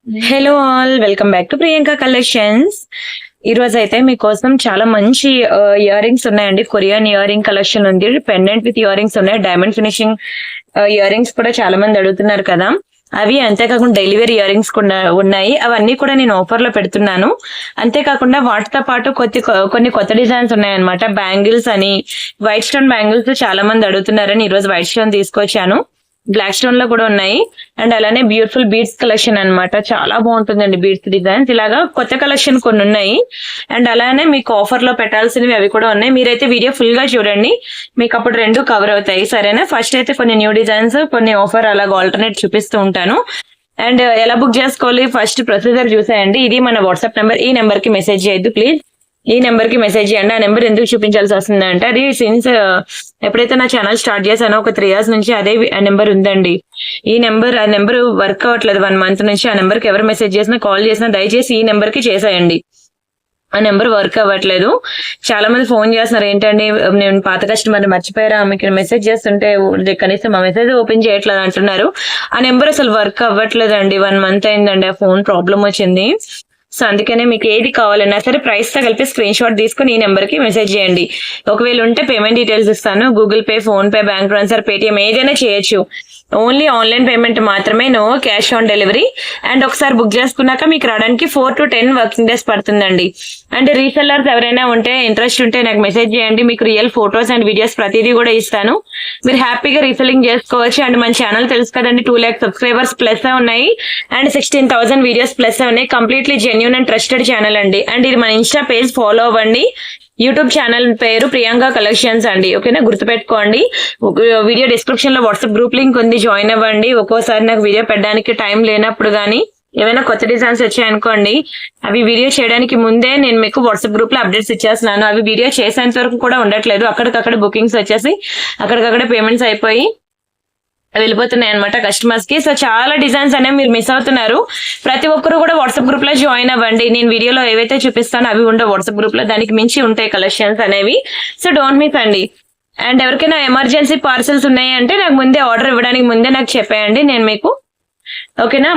Hello all, welcome back to Priyanka collections. ఈ రోజు అయితే మీకోసం చాలా మంచి ఇయర్ రింగ్స్ ఉన్నాయండి. కొరియన్ ఇయర్ రింగ్ కలెక్షన్ ఉంది, పెండెంట్ విత్ ఇయర్ రింగ్స్ ఉన్నాయి, డైమండ్ ఫినిషింగ్ ఇయర్ రింగ్స్ కూడా చాలా మంది అడుగుతున్నారు కదా. అవి అంతేకాకుండా డెలివరీ ఇయర్ రింగ్స్ కూడా ఉన్నాయి. అవన్నీ కూడా నేను ఆఫర్ లో పెడుతున్నాను. అంతేకాకుండా వాటితో పాటు కొన్ని కొత్త డిజైన్స్ ఉన్నాయన్నమాట. బ్యాంగిల్స్ అని, వైట్ స్టోన్ బ్యాంగిల్స్ చాలా మంది అడుగుతున్నారని ఈ రోజు వైట్ స్టోన్ తీసుకొచ్చాను. బ్లాక్ స్టోన్ లో కూడా ఉన్నాయి. అండ్ అలానే బ్యూటిఫుల్ బీడ్స్ కలెక్షన్ అన్నమాట. చాలా బాగుంటుందండి బీడ్స్ డిజైన్స్. ఇలాగా కొత్త కలెక్షన్ కొన్ని ఉన్నాయి. అండ్ అలానే మీకు ఆఫర్ లో పెట్టాల్సినవి అవి కూడా ఉన్నాయి. మీరైతే వీడియో ఫుల్ గా చూడండి, మీకు అప్పుడు రెండు కవర్ అవుతాయి. సరేనా? ఫస్ట్ అయితే కొన్ని న్యూ డిజైన్స్, కొన్ని ఆఫర్ అలాగ ఆల్టర్నేట్ చూపిస్తూ ఉంటాను. అండ్ ఎలా బుక్ చేసుకోవాలి ఫస్ట్ ప్రొసీజర్ చూసేయండి. ఇది మన వాట్సాప్ నెంబర్. ఈ నెంబర్ కి మెసేజ్ చేయొద్దు ప్లీజ్. ఈ నెంబర్ కి మెసేజ్ చేయండి. ఆ నెంబర్ ఎందుకు చూపించాల్సి వస్తుందంటే, అది సిన్స్ ఎప్పుడైతే నా ఛానల్ స్టార్ట్ చేశానో ఒక 3 years నుంచి అదే నెంబర్ ఉందండి. ఆ నెంబర్ వర్క్ అవ్వట్లేదు 1 month నుంచి. ఆ నెంబర్ కి ఎవరు మెసేజ్ చేసినా, కాల్ చేసినా దయచేసి ఈ నెంబర్ కి చేసేయండి. ఆ నెంబర్ వర్క్ అవ్వట్లేదు. చాలా మంది ఫోన్ చేస్తున్నారు, ఏంటండి నేను పాత కస్టమర్ మర్చిపోయారా, మీకు మెసేజ్ చేస్తుంటే కనీసం మా మెసేజ్ ఓపెన్ చేయట్లేదు అంటున్నారు. ఆ నెంబర్ అసలు వర్క్ అవ్వట్లేదండి. 1 month అయిందండి. ఆ ఫోన్ ప్రాబ్లం వచ్చింది. సో అందుకనే మీకు ఏది కావాలన్నా సరే ప్రైస్ తో కలిపి స్క్రీన్ షాట్ తీసుకుని ఈ నెంబర్ కి మెసేజ్ చేయండి. ఒకవేళ ఉంటే పేమెంట్ డీటెయిల్స్ ఇస్తాను. Google Pay, PhonePe, bank transfer, Paytm ఏదైనా చేయొచ్చు. ఓన్లీ ఆన్లైన్ పేమెంట్ మాత్రమే, no cash on delivery. And ఒకసారి బుక్ చేసుకున్నాక మీకు రావడానికి 4 to 10 working days పడుతుందండి. అండ్ రీసెల్లర్స్ ఎవరైనా ఉంటే, ఇంట్రెస్ట్ ఉంటే నాకు మెసేజ్ చేయండి. మీకు రియల్ ఫొటోస్ అండ్ వీడియోస్ ప్రతిదీ కూడా ఇస్తాను. మీరు హ్యాపీగా రీసెల్లింగ్ చేసుకోవచ్చు. అండ్ మన ఛానల్ తెలుసు కదండి, 2 lakh సబ్స్క్రైబర్స్ ప్లస్ ఉన్నాయి. అండ్ 16,000 వీడియోస్ ప్లస్ ఉన్నాయి. Completely genuine and trusted channel అండి. అండ్ ఇది మన ఇన్స్టా పేజ్ ఫాలో అవ్వండి. యూట్యూబ్ ఛానల్ పేరు ప్రియాంక కలెక్షన్స్ అండి. ఓకేనా? గుర్తుపెట్టుకోండి. వీడియో డిస్క్రిప్షన్ లో వాట్సాప్ గ్రూప్ లింక్ ఉంది, జాయిన్ అవ్వండి. ఒక్కోసారి నాకు వీడియో పెట్టడానికి టైం లేనప్పుడు గానీ, ఏమైనా కొత్త డిజైన్స్ వచ్చాయనుకోండి, అవి వీడియో చేయడానికి ముందే నేను మీకు వాట్సాప్ గ్రూప్ లో అప్డేట్స్ ఇచ్చేస్తున్నాను. అవి వీడియో చేసేంత వరకు కూడా ఉండట్లేదు. అక్కడికక్కడ బుకింగ్స్ వచ్చేసి అక్కడికక్కడ పేమెంట్స్ అయిపోయి వెళ్ళిపోతున్నాయి అనమాట కస్టమర్స్ కి. సో చాలా డిజైన్స్ అనేవి మీరు మిస్ అవుతున్నారు. ప్రతి ఒక్కరు కూడా వాట్సాప్ గ్రూప్ లో జాయిన్ అవ్వండి. నేను వీడియోలో ఏవైతే చూపిస్తానో అవి ఉండవు వాట్సాప్ గ్రూప్ లో, దానికి మించి ఉంటాయి కలెక్షన్స్ అనేవి. సో డోంట్ మిస్ అండి. అండ్ ఎవరికైనా ఎమర్జెన్సీ పార్సల్స్ ఉన్నాయి అంటే నాకు ముందే ఆర్డర్ ఇవ్వడానికి ముందే నాకు చెప్పేయండి. నేను మీకు ఓకేనా,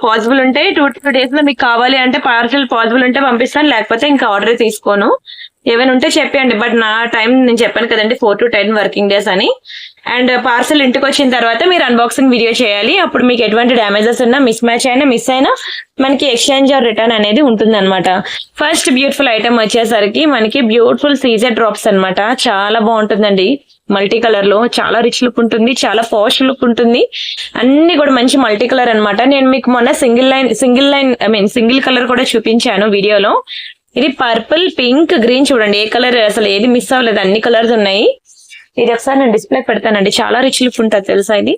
పాసిబుల్ ఉంటే 2 to 3 days లో మీకు కావాలి అంటే పార్సల్ పాసిబుల్ ఉంటే పంపిస్తాను, లేకపోతే ఇంకా ఆర్డర్ తీసుకోను. ఏమైనా ఉంటే చెప్పండి. బట్ నా టైం నేను చెప్పాను కదండి, 4 to 10 working days అని. అండ్ పార్సల్ ఇంటికి వచ్చిన తర్వాత మీరు అన్బాక్సింగ్ వీడియో చేయాలి. అప్పుడు మీకు ఎటువంటి డ్యామేజెస్ ఉన్నా, మిస్ మ్యాచ్ అయినా, మిస్ అయినా మనకి ఎక్స్చేంజ్ ఆర్ రిటర్న్ అనేది ఉంటుంది అనమాట. ఫస్ట్ బ్యూటిఫుల్ ఐటమ్ వచ్చేసరికి మనకి బ్యూటిఫుల్ సీజర్ డ్రాప్స్ అనమాట. చాలా బాగుంటుందండి. మల్టీ కలర్ లో చాలా రిచ్ లుక్ ఉంటుంది, చాలా పాష్ లుక్ ఉంటుంది. అన్ని కూడా మంచి మల్టీ కలర్ అనమాట. నేను మీకు మొన్న సింగిల్ కలర్ కూడా చూపించాను వీడియోలో. ఇది పర్పుల్, పింక్, గ్రీన్. చూడండి ఏ కలర్ అసలు ఏది మిస్ అవ్వలేదు, అన్ని కలర్స్ ఉన్నాయి. ఇది ఒకసారి నేను డిస్ప్లే పెడతానండి. చాలా రిచ్ లుక్ ఉంటుంది తెలుసా. ఇది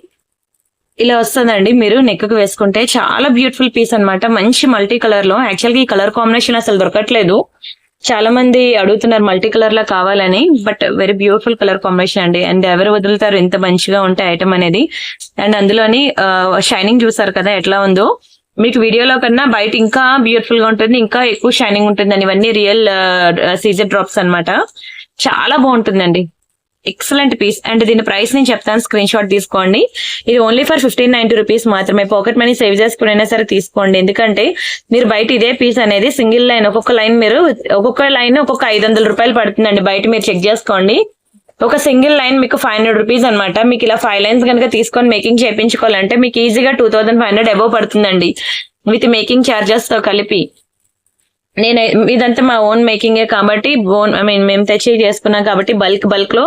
ఇలా వస్తుందండి. మీరు నెక్ కు వేసుకుంటే చాలా బ్యూటిఫుల్ పీస్ అనమాట. మంచి మల్టీ కలర్ లో. యాక్చువల్ గా ఈ కలర్ కాంబినేషన్ అసలు దొరకట్లేదు. చాలా మంది అడుగుతున్నారు మల్టీ కలర్ లా కావాలని. But very beautiful colour combination అండి. అండ్ ఎవరు వదులుతారు ఇంత మంచిగా ఉంటే ఐటమ్ అనేది. అండ్ అందులోని షైనింగ్ చూసారు కదా ఎట్లా ఉందో. మీకు వీడియోలో కన్నా బయట ఇంకా బ్యూటిఫుల్ గా ఉంటుంది, ఇంకా ఎక్కువ షైనింగ్ ఉంటుంది. ఇవన్నీ రియల్ సీజర్ డ్రాప్స్ అనమాట. చాలా బాగుంటుందండి. Excellent piece. అండ్ దీని ప్రైస్ నేను చెప్తాను, స్క్రీన్ షాట్ తీసుకోండి. ఇది ఓన్లీ ఫర్ 1590 rupees మాత్రమే. పాకెట్ మనీ సేవ్ చేసుకునైనా సరే తీసుకోండి. ఎందుకంటే మీరు బయట ఇదే పీస్ అనేది సింగిల్ లైన్, ఒక్కొక్క లైన్ ఒక్కొక్క 500 రూపాయలు పడుతుందండి. బయట మీరు చెక్ చేసుకోండి. ఒక సింగిల్ లైన్ మీకు 500 rupees అనమాట. మీకు ఇలా 5 lines కనుక తీసుకొని మేకింగ్ చేయించుకోవాలంటే మీకు ఈజీగా 2500 అబౌవ్ పడుతుందండి, విత్ మేకింగ్ ఛార్జెస్ తో కలిపి. ఇదంతా మా ఓన్ మేకింగే కాబట్టి, మేము తెచ్చి చేసుకున్నాం కాబట్టి, బల్క్ లో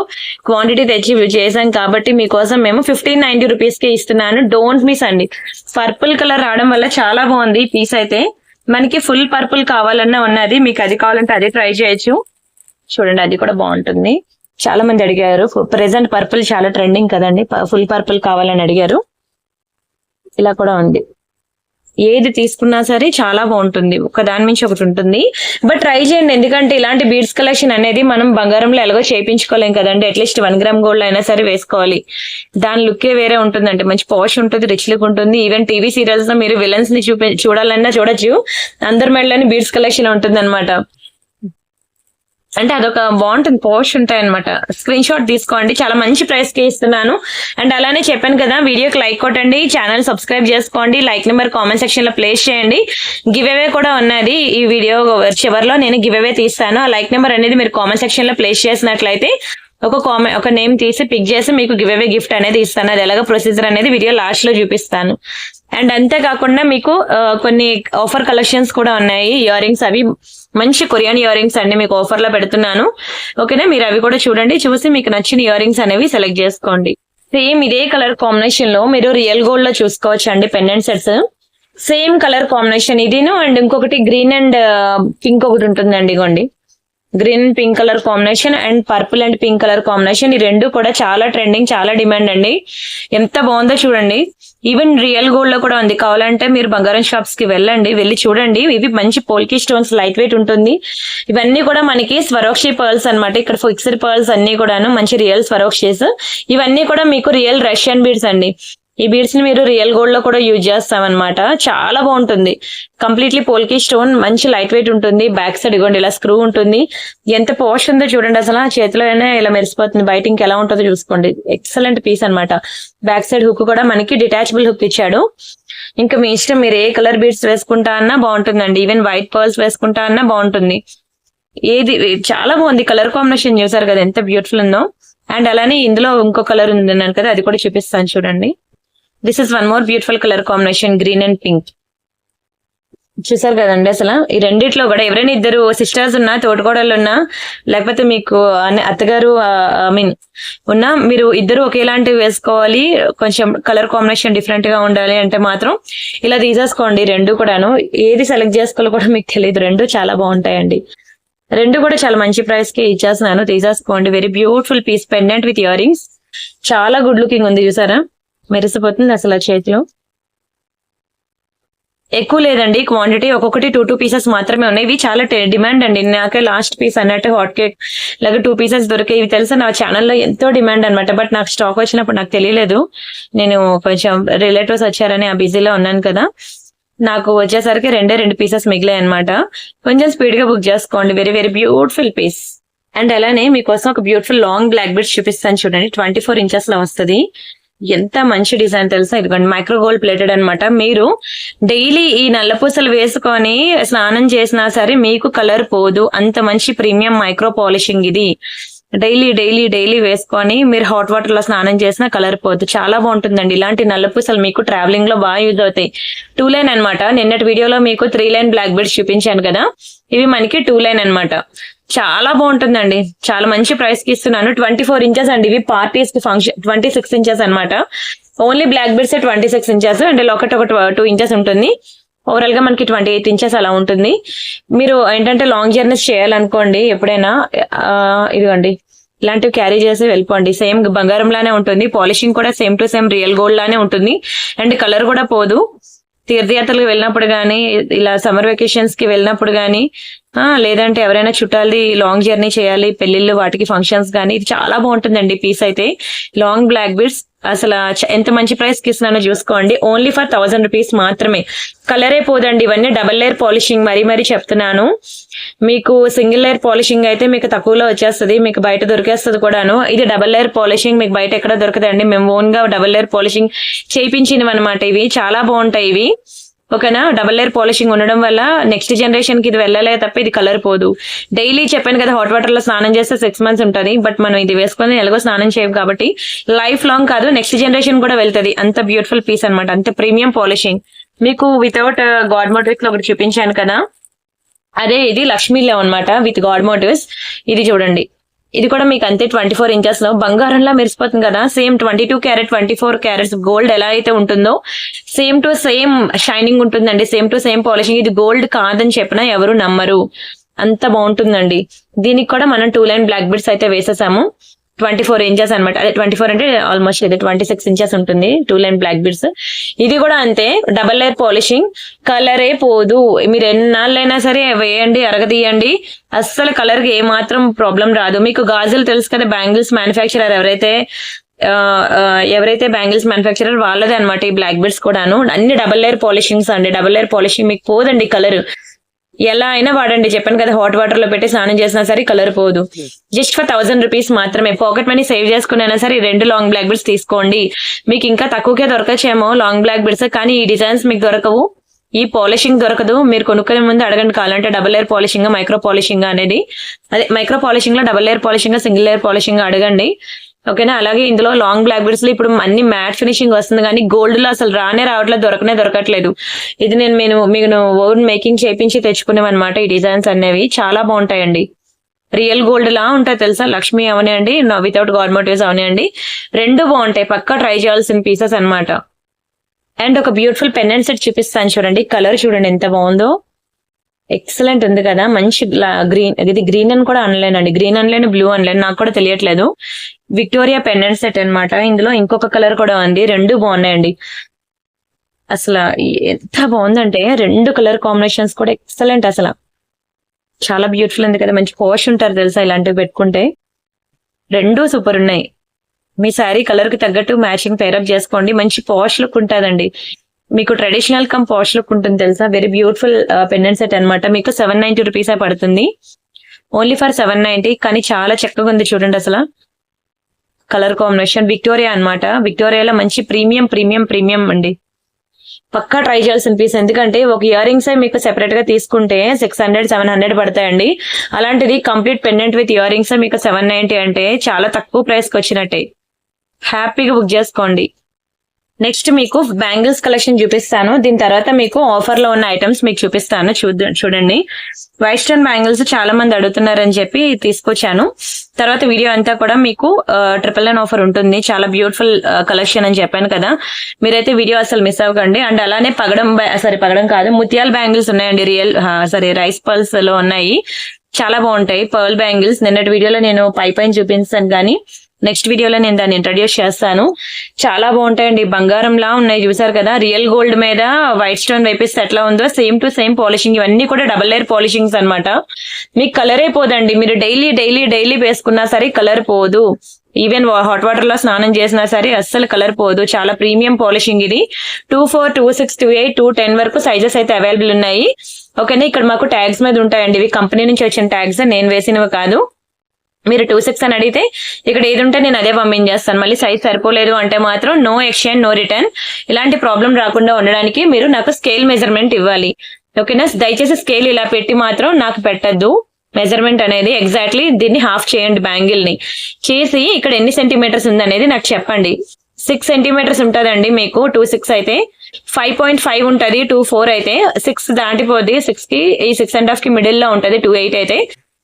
క్వాంటిటీ తెచ్చి చేసాం కాబట్టి మీకోసం మేము 1590 rupees కి ఇస్తున్నాను. డోంట్ మిస్ అండి. పర్పుల్ కలర్ రావడం వల్ల చాలా బాగుంది పీస్ అయితే. మనకి ఫుల్ పర్పుల్ కావాలన్నా ఉన్నది, మీకు అది కావాలంటే అది ట్రై చేయొచ్చు. చూడండి అది కూడా బాగుంటుంది. చాలా మంది అడిగారు. ప్రెసెంట్ పర్పుల్ చాలా ట్రెండింగ్ కదండి. ఫుల్ పర్పుల్ కావాలని అడిగారు. ఇలా కూడా ఉంది. ఏది తీసుకున్నా సరే చాలా బాగుంటుంది. ఒక దాని మించి ఒకటి ఉంటుంది. బట్ ట్రై చేయండి. ఎందుకంటే ఇలాంటి బీడ్స్ కలెక్షన్ అనేది మనం బంగారంలో ఎలాగో చేయించుకోలేం కదండి. అట్లీస్ట్ 1 gram గోల్డ్ అయినా సరే వేసుకోవాలి. దాని లుక్కే వేరే ఉంటుందండి. మంచి పాష్ ఉంటుంది, రిచ్ లుక్ ఉంటుంది. ఈవెన్ టీవీ సీరియల్స్ లో మీరు విలన్స్ ని చూడాలన్నా చూడొచ్చు. అందరి మెడలోని బీడ్స్ కలెక్షన్ ఉంటుంది అనమాట. అంటే అదొక బాగుంటుంది, పోస్ట్ ఉంటాయి అనమాట. స్క్రీన్ షాట్ తీసుకోండి, చాలా మంచి ప్రైస్ కి ఇస్తున్నాను. అండ్ అలానే చెప్పాను కదా, వీడియోకి లైక్ కొట్టండి, ఛానల్ సబ్స్క్రైబ్ చేసుకోండి, లైక్ నెంబర్ కామెంట్ సెక్షన్ లో ప్లేస్ చేయండి. గివ్ అవే కూడా ఉన్నది, ఈ వీడియో చివరిలో నేను గివ్ అవే తీస్తాను. ఆ లైక్ నెంబర్ అనేది మీరు కామెంట్ సెక్షన్ లో ప్లేస్ చేసినట్లయితే ఒక నేమ్ తీసి పిక్ చేసి మీకు గివ్ అవే గిఫ్ట్ అనేది ఇస్తాను. అది ఎలాగో ప్రొసీజర్ అనేది వీడియో లాస్ట్ లో చూపిస్తాను. అండ్ అంతేకాకుండా మీకు కొన్ని ఆఫర్ కలెక్షన్స్ కూడా ఉన్నాయి. ఇయర్ రింగ్స్ అవి మంచి కొరియన్ ఇయర్ రింగ్స్ అండి, మీకు ఆఫర్ లో పెడుతున్నాను. ఓకేనా, మీరు అవి కూడా చూడండి, చూసి మీకు నచ్చిన ఇయర్ రింగ్స్ అనేవి సెలెక్ట్ చేసుకోండి. సేమ్ ఇదే కలర్ కాంబినేషన్ లో మీరు రియల్ గోల్డ్ లో చూసుకోవచ్చు అండి pendant sets. Same colour combination ఇదిను, అండ్ ఇంకొకటి గ్రీన్ అండ్ పింక్ ఒకటి ఉంటుందండి. ఇగోండి, green and pink colour combination and purple and pink colour combination. ఈ రెండు కూడా చాలా ట్రెండింగ్, చాలా డిమాండ్ అండి. ఎంత బాగుందో చూడండి. ఈవెన్ రియల్ గోల్డ్ లో కూడా ఉంది. కావాలంటే మీరు బంగారం షాప్స్ కి వెళ్ళి చూడండి. ఇవి మంచి పోల్కీ స్టోన్స్, లైట్ వెయిట్ ఉంటుంది. ఇవన్నీ కూడా మనకి స్వరోక్షి పర్ల్స్ అన్నమాట. ఇక్కడ ఫిక్స్డ్ పర్ల్స్ అన్ని కూడాను మంచి రియల్ స్వరోక్షిస్. ఇవన్నీ కూడా మీకు రియల్ రష్యన్ బీడ్స్ అండి. ఈ బీడ్స్ ని మీరు రియల్ గోల్డ్ లో కూడా యూజ్ చేస్తామన్నమాట. చాలా బాగుంటుంది, కంప్లీట్లీ పోల్కీ స్టోన్, మంచి లైట్ వెయిట్ ఉంటుంది. బ్యాక్ సైడ్ ఇగోండి ఇలా స్క్రూ ఉంటుంది. ఎంత పోష్ ఉందో చూడండి, అసలు చేతిలోనే ఇలా మెరిసిపోతుంది. బయట ఇంకెలా ఉంటుందో చూసుకోండి. ఎక్సలెంట్ పీస్ అన్నమాట. బ్యాక్ సైడ్ హుక్ కూడా మనకి డిటాచబుల్ హుక్ ఇచ్చాడు. ఇంకా మీ ఇష్టం, మీరు ఏ కలర్ బీడ్స్ వేసుకుంటా అన్నా బాగుంటుందండి. ఈవెన్ వైట్ పర్ల్స్ వేసుకుంటా అన్నా బాగుంటుంది. ఏది చాలా బాగుంది. కలర్ కాంబినేషన్ చూసారు కదా ఎంత బ్యూటిఫుల్ ఉందో. అండ్ అలానే ఇందులో ఇంకో కలర్ ఉంది అన్నాను కదా, అది కూడా చూపిస్తాను చూడండి. This is one more beautiful colour combination, green and pink. చూసారు కదండి, అసలు ఈ రెండిట్లో కూడా ఎవరైనా ఇద్దరు సిస్టర్స్ ఉన్నా, తోటకోడళ్ళు ఉన్నా, లేకపోతే మీకు అత్తగారు ఉన్నా, మీరు ఇద్దరు ఒకేలాంటివి వేసుకోవాలి, కొంచెం కలర్ కాంబినేషన్ డిఫరెంట్ గా ఉండాలి అంటే మాత్రం ఇలా తీసేసుకోండి. రెండు కూడాను ఏది సెలెక్ట్ చేసుకోవాలో కూడా మీకు తెలియదు. రెండు చాలా బాగుంటాయండి. రెండు కూడా చాలా మంచి ప్రైస్ కి ఇచ్చేస్తున్నాను, తీసేసుకోండి. Very beautiful piece, pendant with earrings. చాలా గుడ్ లుకింగ్ ఉంది, చూసారా మెరిసిపోతుంది అసలు చేతిలో. ఎక్కువ లేదండి క్వాంటిటీ, ఒక్కొక్కటి 2 పీసెస్ మాత్రమే ఉన్నాయి. ఇవి చాలా డిమాండ్ అండి. నాకే లాస్ట్ పీస్ అన్నట్టు హాట్ కేక్ లాగా 2 పీసెస్ దొరికాయి. ఇవి తెలుసా, నా ఛానల్లో ఎంతో డిమాండ్ అనమాట. బట్ నాకు స్టాక్ వచ్చినప్పుడు నాకు తెలియలేదు. నేను కొంచెం రిలేటివ్స్ వచ్చారని ఆ బిజీలో ఉన్నాను కదా, నాకు వచ్చేసరికి 2 పీసెస్ మిగిలాయి అనమాట. కొంచెం స్పీడ్ గా బుక్ చేసుకోండి. Very very beautiful piece. And అలానే మీకోసం ఒక బ్యూటిఫుల్ లాంగ్ బ్లాక్ బీడ్స్ చూపిస్తాను చూడండి. 24 ఇంచెస్ లో వస్తుంది. ఎంత మంచి డిజైన్ తెలుసా, ఇదిగోండి మైక్రో గోల్డ్ ప్లేటెడ్ అనమాట. మీరు డైలీ ఈ నల్లపూసలు వేసుకొని స్నానం చేసినా సరే మీకు కలర్ పోదు. అంత మంచి ప్రీమియం మైక్రో పాలిషింగ్ ఇది. డైలీ వేసుకొని మీరు హాట్ వాటర్ లో స్నానం చేసినా కలర్ పోదు. చాలా బాగుంటుందండి. ఇలాంటి నల్లపూసలు మీకు ట్రావెలింగ్ లో బాగా యూజ్ అవుతాయి. 2 లైన్ అనమాట. నిన్నటి వీడియోలో మీకు 3 లైన్ బ్లాక్ బీడ్స్ చూపించాను కదా, ఇవి మనకి 2 లైన్ అనమాట. చాలా బాగుంటుందండి. చాలా మంచి ప్రైస్ కి ఇస్తున్నాను. 24 ఇంచెస్ అండి. ఇవి పార్టీస్ కి ఫంక్షన్ 26 ఇంచెస్ అనమాట. Only black beads 26 inches and ఒకటి 2 ఇంచెస్ ఉంటుంది. ఓవరాల్ గా మనకి 28 ఇంచెస్ అలా ఉంటుంది. మీరు ఏంటంటే లాంగ్ జర్నీస్ చేయాలనుకోండి ఎప్పుడైనా, ఇదిగోండి ఇలాంటివి క్యారీ చేసి వెళ్ళిపోండి. సేమ్ బంగారం లానే ఉంటుంది. పాలిషింగ్ కూడా same to same real gold లానే ఉంటుంది. అండ్ కలర్ కూడా పోదు. తీర్థయాత్రలకు వెళ్ళినప్పుడు గానీ, ఇలా సమ్మర్ వెకేషన్స్ కి వెళ్ళినప్పుడు గానీ, లేదంటే ఎవరైనా చుట్టాలది లాంగ్ జర్నీ చేయాలి, పెళ్లిళ్ళు వాటికి ఫంక్షన్స్ గానీ, ఇది చాలా బాగుంటుందండి పీస్ అయితే. లాంగ్ బ్లాక్ బీడ్స్ అసలు ఎంత మంచి ప్రైస్ కి ఇస్తున్నానో చూసుకోండి. ఓన్లీ ఫర్ 1000 రూపీస్ మాత్రమే. కలరే పోదండి. ఇవన్నీ డబల్ లేయర్ పాలిషింగ్, మరీ చెప్తున్నాను. మీకు సింగిల్ లేయర్ పాలిషింగ్ అయితే మీకు తక్కువలో వచ్చేస్తుంది, మీకు బయట దొరికేస్తుంది కూడాను. ఇది డబల్ లేయర్ పాలిషింగ్ మీకు బయట ఎక్కడ దొరకదండి. మేము ఓన్ గా డబల్ లేయర్ పాలిషింగ్ చేయించినవి అనమాట. ఇవి చాలా బాగుంటాయి ఇవి. ఓకేనా, డబల్ లేయర్ పాలిషింగ్ ఉండడం వల్ల నెక్స్ట్ జనరేషన్ కి ఇది వెళ్ళలే తప్ప ఇది కలర్ పోదు. డైలీ చెప్పాను కదా, హాట్ వాటర్ లో స్నానం చేస్తే 6 months ఉంటుంది. బట్ మనం ఇది వేసుకొని ఎలాగో స్నానం చేయం కాబట్టి లైఫ్ లాంగ్ కాదు, నెక్స్ట్ జనరేషన్ కూడా వెళ్తుంది. అంత బ్యూటిఫుల్ పీస్ అనమాట, అంత ప్రీమియం పాలిషింగ్. మీకు వితౌట్ గాడ్ మోటివ్స్ లో ఒకటి చూపించాను కదా, అదే ఇది లక్ష్మీలో అనమాట విత్ గాడ్ మోటివ్స్. ఇది చూడండి, ఇది కూడా మీకు అంతే 24 ఇంచెస్ లో బంగారంలా మెరిసిపోతుంది కదా. సేమ్ 22 క్యారెట్ 24 క్యారెట్స్ గోల్డ్ ఎలా అయితే ఉంటుందో సేమ్ టు సేమ్ షైనింగ్ ఉంటుందండి. Same to same polishing. ఇది గోల్డ్ కాదని చెప్పినా ఎవరు నమ్మరు, అంత బాగుంటుందండి. దీనికి కూడా మనం 2 లైన్ బ్లాక్ బీడ్స్ అయితే వేసేసాము. 24 ఇంచెస్ అనమాట. అదే 24 అంటే ఆల్మోస్ట్ ఇది 26 ఇంచెస్ ఉంటుంది 2 లైన్ బ్లాక్ బీడ్స్. ఇది కూడా అంతే డబల్ లేయర్ పాలిషింగ్. కలరే పోదు. మీరు ఎన్నాళ్ళైనా సరే వేయండి, అరగదీయండి, అస్సలు కలర్ కి ఏ మాత్రం ప్రాబ్లం రాదు. మీకు గాజులు తెలుసు కదా, బ్యాంగిల్స్ మ్యానుఫ్యాక్చరర్ ఎవరైతే బ్యాంగిల్స్ మ్యానుఫ్యాక్చరర్ వాళ్ళదే అనమాట ఈ బ్లాక్ బీడ్స్ కూడాను. అన్ని డబల్ లేయర్ పాలిషింగ్స్ అండి. డబల్ లేయర్ పాలిషింగ్ మీకు పోదండి కలర్. ఎలా అయినా వాడండి, చెప్పాను కదా, హాట్ వాటర్ లో పెట్టి స్నానం చేసినా సరే కలర్ పోదు. జస్ట్ ఫర్ 1000 రూపీస్ మాత్రమే. పాకెట్ మనీ సేవ్ చేసుకునైనా సరే ఈ 2 లాంగ్ బ్లాక్ బెడ్స్ తీసుకోండి. మీకు ఇంకా తక్కువకే దొరకచ్చేమో లాంగ్ బ్లాక్ బెడ్స్, కానీ ఈ డిజైన్స్ మీకు దొరకవు, ఈ పాలిషింగ్ దొరకదు. మీరు కొనుక్కునే ముందు అడగండి కావాలంటే double layer polishing, micro polishing అనేది, అదే మైక్రో పాలిషింగ్ లో double layer polishing, single layer polishing అడగండి. ఓకేనా. అలాగే ఇందులో లాంగ్ బ్లాక్ బెడ్స్ లో ఇప్పుడు అన్ని మ్యాట్ ఫినిషింగ్ వస్తుంది, కానీ గోల్డ్ లో అసలు రావట్లేదు, దొరకట్లేదు. ఇది మీకు ఓన్ మేకింగ్ చేపించి తెచ్చుకునేవన్నమాట. ఈ డిజైన్స్ అనేవి చాలా బాగుంటాయండి, రియల్ గోల్డ్ లా ఉంటాయి తెలుసా. లక్ష్మి అవనియండి, వితౌట్ గవర్నమెంట్ అవనియండి, 2 బాగుంటాయి. పక్కా ట్రై చేయాల్సిన పీసెస్ అన్నమాట. అండ్ ఒక బ్యూటిఫుల్ పెండెంట్ సెట్ చూపిస్తాను చూడండి. కలర్ చూడండి ఎంత బాగుందో, ఎక్సలెంట్ ఉంది కదా. మంచి గ్రీన్, ఇది గ్రీన్ అని కూడా అనలేనండి, గ్రీన్ అనలేను, బ్లూ అనలేను, నాకు కూడా తెలియట్లేదు. విక్టోరియా పెండెంట్ సెట్ అన్నమాట. ఇందులో ఇంకొక కలర్ కూడా ఉంది, 2 బాగున్నాయండి. అసలు ఎంత బాగుందంటే 2 కలర్ కాంబినేషన్స్ కూడా ఎక్సలెంట్, అసలు చాలా బ్యూటిఫుల్ ఉంది కదా. మంచి పోష్ ఉంటారు తెలుసా ఇలాంటివి పెట్టుకుంటే. 2 సూపర్ ఉన్నాయి. మీ శారీ కలర్ కి తగ్గట్టు మ్యాచింగ్ పేరప్ చేసుకోండి, మంచి పాష్ లుక్ ఉంటుందండి. మీకు ట్రెడిషనల్ కమ్ పాష్ లుక్ ఉంటుంది తెలుసా. వెరీ బ్యూటిఫుల్ పెండెంట్ సెట్ అన్నమాట. మీకు 790 రూపీస్ పడుతుంది, ఓన్లీ ఫర్ 790. కానీ చాలా చక్కగా ఉంది చూడండి అసలు. కలర్ కాంబినేషన్ విక్టోరియా అన్నమాట. విక్టోరియాలో మంచి ప్రీమియం అండి. పక్కా ట్రై చేయాల్సిన పీస్, ఎందుకంటే ఒక ఇయర్ రింగ్స్ మీకు సెపరేట్ గా తీసుకుంటే 600-700 పడతాయండి. అలాంటిది complete pendant with ear rings మీకు 790 అంటే చాలా తక్కువ ప్రైస్ కి వచ్చినట్టే. హ్యాపీగా బుక్ చేసుకోండి. నెక్స్ట్ మీకు బ్యాంగిల్స్ కలెక్షన్ చూపిస్తాను, దీని తర్వాత మీకు ఆఫర్ లో ఉన్న ఐటమ్స్ మీకు చూపిస్తాను. చూడండి, వైట్ స్టోన్ బ్యాంగిల్స్ చాలా మంది అడుగుతున్నారని చెప్పి తీసుకొచ్చాను. తర్వాత వీడియో అంతా కూడా మీకు 999 ఆఫర్ ఉంటుంది. చాలా బ్యూటిఫుల్ కలెక్షన్ అని చెప్పాను కదా, మీరైతే వీడియో అసలు మిస్ అవ్వకండి. అండ్ అలానే పగడం కాదు, ముత్యాల బ్యాంగిల్స్ ఉన్నాయండి, రైస్ పర్ల్స్ లో ఉన్నాయి, చాలా బాగుంటాయి పర్ల్ బ్యాంగిల్స్. నిన్నటి వీడియోలో నేను పైన చూపించాను, కానీ నెక్స్ట్ వీడియోలో నేను దాన్ని ఇంట్రడ్యూస్ చేస్తాను. చాలా బాగుంటాయండి, బంగారంలా ఉన్నాయి, చూసారు కదా. రియల్ గోల్డ్ మీద వైట్ స్టోన్ వేపిస్తే ఎట్లా ఉందో సేమ్ టు సేమ్ పాలిషింగ్. ఇవన్నీ కూడా డబుల్ లేయర్ పాలిషింగ్స్ అన్నమాట. మీకు కలరే పోదండి, మీరు డైలీ వేసుకున్నా సరే కలర్ పోదు. ఈవెన్ హాట్ వాటర్ లో స్నానం చేసినా సరే అస్సలు కలర్ పోదు. చాలా ప్రీమియం పాలిషింగ్ ఇది. 24, 26, 28, 210 వరకు సైజెస్ అయితే అవైలబుల్ ఉన్నాయి. ఓకేనా. ఇక్కడ మాకు ట్యాగ్స్ మీద ఉంటాయండి, ఇవి కంపెనీ నుంచి వచ్చిన ట్యాగ్స్, నేను వేసినవి కాదు. మీరు 26 అని అడిగితే ఇక్కడ ఏది ఉంటే నేను అదే పంపించేస్తాను. మళ్ళీ సైజ్ సరిపోలేదు అంటే మాత్రం నో ఎక్స్చేంజ్, నో రిటర్న్. ఇలాంటి ప్రాబ్లం రాకుండా ఉండడానికి మీరు నాకు స్కేల్ మెజర్మెంట్ ఇవ్వాలి. ఓకేనా. దయచేసి స్కేల్ ఇలా పెట్టి మాత్రం నాకు పెట్టద్దు. మెజర్మెంట్ అనేది ఎగ్జాక్ట్లీ దీన్ని హాఫ్ చేయండి, బ్యాంగిల్ ని చేసి ఇక్కడ ఎన్ని సెంటీమీటర్స్ ఉంది అనేది నాకు చెప్పండి. 6 సెంటీమీటర్స్ ఉంటదండి మీకు. 26 అయితే 5.5 ఉంటది, 24 అయితే 6 దాటిపోద్ది. 6 కి ఈ 6.5 కి మిడిల్ లో ఉంటది. 28 అయితే